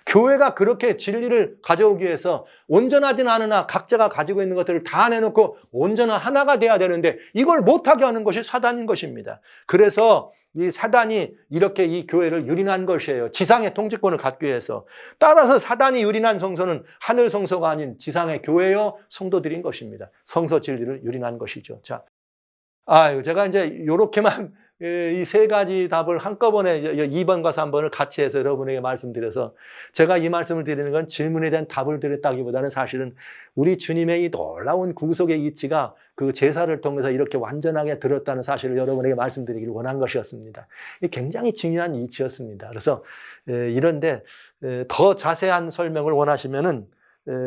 교회가 그렇게 진리를 가져오기 위해서 온전하진 않으나 각자가 가지고 있는 것들을 다 내놓고 온전한 하나가 돼야 되는데 이걸 못하게 하는 것이 사단인 것입니다. 그래서 이 사단이 이렇게 이 교회를 유린한 것이에요. 지상의 통치권을 갖기 위해서. 따라서 사단이 유린한 성소는 하늘 성소가 아닌 지상의 교회요 성도들인 것입니다. 성서 진리를 유린한 것이죠. 자, 제가 이제 이렇게만 이 세 가지 답을 한꺼번에 2번과 3번을 같이 해서 여러분에게 말씀드려서 제가 이 말씀을 드리는 건 질문에 대한 답을 드렸다기보다는 사실은 우리 주님의 이 놀라운 구속의 이치가 그 제사를 통해서 이렇게 완전하게 들었다는 사실을 여러분에게 말씀드리기를 원한 것이었습니다. 굉장히 중요한 이치였습니다. 그래서 이런데 더 자세한 설명을 원하시면은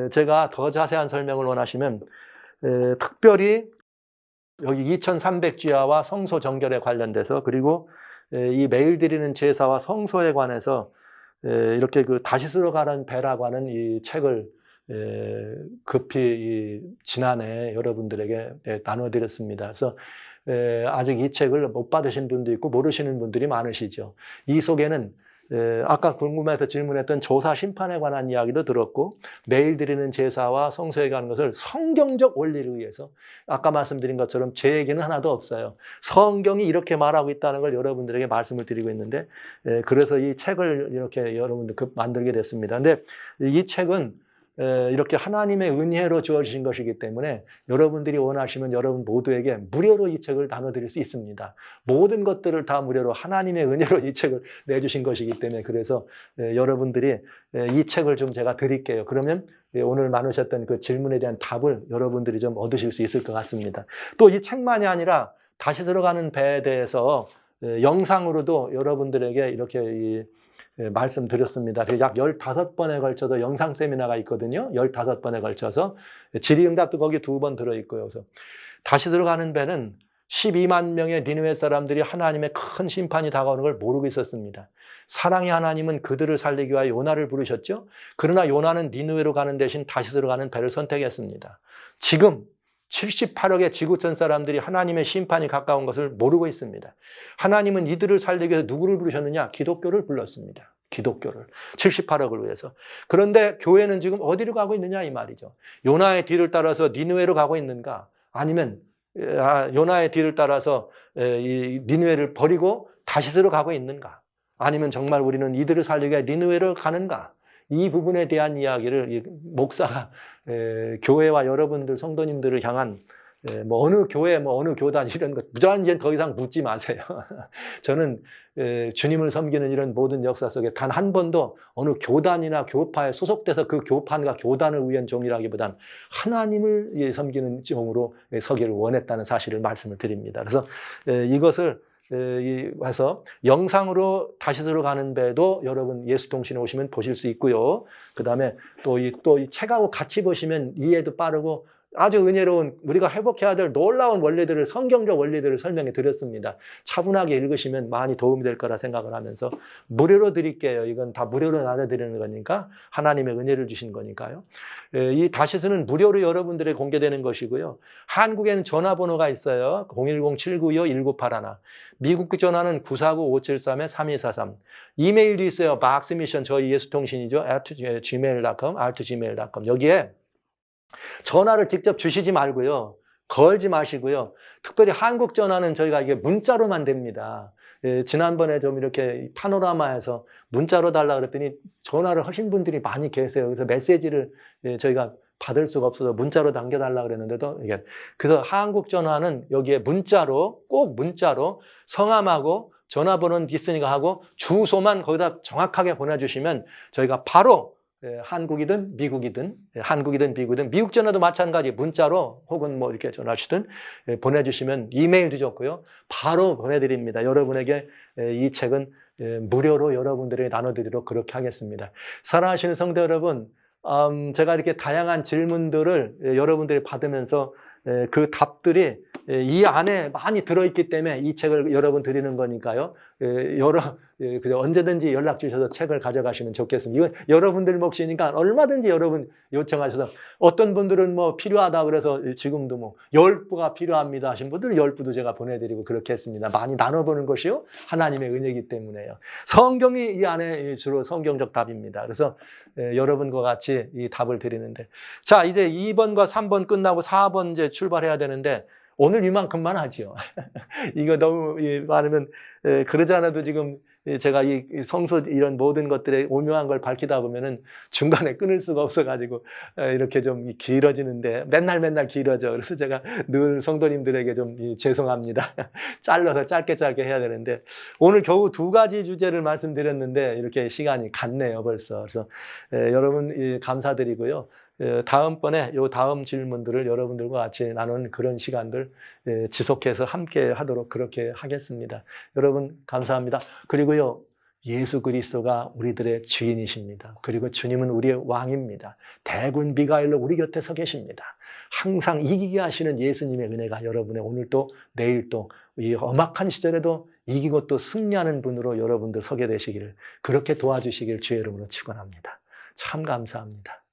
제가 더 자세한 설명을 원하시면 특별히 여기 2300지하와 성소 정결에 관련돼서 그리고 이 매일 드리는 제사와 성소에 관해서 이렇게 그 다시스로 가는 배라고 하는 이 책을 급히 지난해 여러분들에게 나눠드렸습니다. 그래서 아직 이 책을 못 받으신 분도 있고 모르시는 분들이 많으시죠. 이 속에는 아까 궁금해서 질문했던 조사 심판에 관한 이야기도 들었고 매일 드리는 제사와 성소에 가는 것을 성경적 원리를 위해서 아까 말씀드린 것처럼 제 얘기는 하나도 없어요. 성경이 이렇게 말하고 있다는 걸 여러분들에게 말씀을 드리고 있는데 그래서 이 책을 이렇게 여러분들 만들게 됐습니다. 근데 이 책은 이렇게 하나님의 은혜로 주어지신 것이기 때문에 여러분들이 원하시면 여러분 모두에게 무료로 이 책을 나눠드릴 수 있습니다. 모든 것들을 다 무료로 하나님의 은혜로 이 책을 내주신 것이기 때문에 그래서 여러분들이 이 책을 좀 제가 드릴게요. 그러면 오늘 나누셨던 그 질문에 대한 답을 여러분들이 좀 얻으실 수 있을 것 같습니다. 또 이 책만이 아니라 다시 들어가는 배에 대해서 영상으로도 여러분들에게 이렇게 말씀드렸습니다. 약 15번에 걸쳐서 영상 세미나가 있거든요. 15번에 걸쳐서 질의응답도 거기 2번 들어있고요. 그래서 다시 들어가는 배는 12만 명의 니느웨 사람들이 하나님의 큰 심판이 다가오는 걸 모르고 있었습니다. 사랑의 하나님은 그들을 살리기 위하여 요나를 부르셨죠. 그러나 요나는 니느웨로 가는 대신 다시 들어가는 배를 선택했습니다. 지금 78억의 지구촌 사람들이 하나님의 심판이 가까운 것을 모르고 있습니다. 하나님은 이들을 살리기 위해서 누구를 부르셨느냐? 기독교를 불렀습니다. 기독교를. 78억을 위해서. 그런데 교회는 지금 어디로 가고 있느냐 이 말이죠. 요나의 뒤를 따라서 니느웨로 가고 있는가? 아니면 요나의 뒤를 따라서 이 니느웨를 버리고 다시스로 가고 있는가? 아니면 정말 우리는 이들을 살리기 위해 니느웨로 가는가? 이 부분에 대한 이야기를 목사가 교회와 여러분들 성도님들을 향한 뭐 어느 교회, 뭐 어느 교단 이런 것 무조건 이제 더 이상 묻지 마세요. 저는 주님을 섬기는 이런 모든 역사 속에 단 한 번도 어느 교단이나 교파에 소속돼서 그 교판과 교단을 위한 종이라기보단 하나님을 섬기는 종으로 서기를 원했다는 사실을 말씀을 드립니다. 그래서 이것을 와서 영상으로 다시 들어가는 배도 여러분 예수통신에 오시면 보실 수 있고요. 그 다음에 또 이 책하고 같이 보시면 이해도 빠르고 아주 은혜로운 우리가 회복해야 될 놀라운 원리들을 성경적 원리들을 설명해 드렸습니다. 차분하게 읽으시면 많이 도움이 될 거라 생각을 하면서 무료로 드릴게요. 이건 다 무료로 나눠드리는 거니까 하나님의 은혜를 주신 거니까요. 이 다시스는 무료로 여러분들에게 공개되는 것이고요. 한국에는 전화번호가 있어요. 010-792-1981 미국 전화는 949-573-3243 이메일도 있어요. 박스미션 저희 예수통신이죠. @gmail.com 여기에 전화를 직접 주시지 말고요. 걸지 마시고요. 특별히 한국 전화는 저희가 이게 문자로만 됩니다. 지난번에 좀 이렇게 파노라마에서 문자로 달라 그랬더니 전화를 하신 분들이 많이 계세요. 그래서 메시지를 저희가 받을 수가 없어서 문자로 남겨달라 그랬는데도 이게 그래서 한국 전화는 여기에 문자로 꼭 문자로 성함하고 전화번호는 있으니까 하고 주소만 거기다 정확하게 보내주시면 저희가 바로 한국이든 미국이든, 한국이든 미국이든, 미국 전화도 마찬가지 문자로 혹은 뭐 이렇게 전화하시든 보내주시면, 이메일도 좋고요. 바로 보내드립니다. 여러분에게 이 책은 무료로 여러분들에게 나눠드리도록 그렇게 하겠습니다. 사랑하시는 성도 여러분, 제가 이렇게 다양한 질문들을 여러분들이 받으면서 그 답들이 이 안에 많이 들어있기 때문에 이 책을 여러분 드리는 거니까요. 언제든지 연락 주셔서 책을 가져가시면 좋겠습니다. 이건 여러분들 몫이니까 얼마든지 여러분 요청하셔서, 어떤 분들은 뭐 필요하다 그래서 지금도 뭐 10부가 필요합니다 하신 분들은 10부도 제가 보내드리고 그렇게 했습니다. 많이 나눠보는 것이요 하나님의 은혜이기 때문에요. 성경이 이 안에 주로 성경적 답입니다. 그래서 여러분과 같이 이 답을 드리는데, 자, 이제 2번과 3번 끝나고 4번 이제 출발해야 되는데, 오늘 이만큼만 하지요. 이거 너무 많으면 그러지 않아도 지금 제가 이 성서 이런 모든 것들의 오묘한 걸 밝히다 보면은 중간에 끊을 수가 없어가지고 이렇게 좀 길어지는데, 맨날 길어져. 그래서 제가 늘 성도님들에게 좀 죄송합니다. 잘라서 짧게 해야 되는데, 오늘 겨우 2가지 주제를 말씀드렸는데 이렇게 시간이 갔네요 벌써. 그래서 여러분 감사드리고요. 다음번에 요 다음 질문들을 여러분들과 같이 나누는 그런 시간들 지속해서 함께 하도록 그렇게 하겠습니다. 여러분 감사합니다. 그리고요, 예수 그리스도가 우리들의 주인이십니다. 그리고 주님은 우리의 왕입니다. 대군 미가엘로 우리 곁에 서 계십니다. 항상 이기게 하시는 예수님의 은혜가 여러분의 오늘도 내일도 이 험악한 시절에도 이기고 또 승리하는 분으로 여러분들 서게 되시기를, 그렇게 도와주시길 주의 이름으로 축원합니다. 참 감사합니다.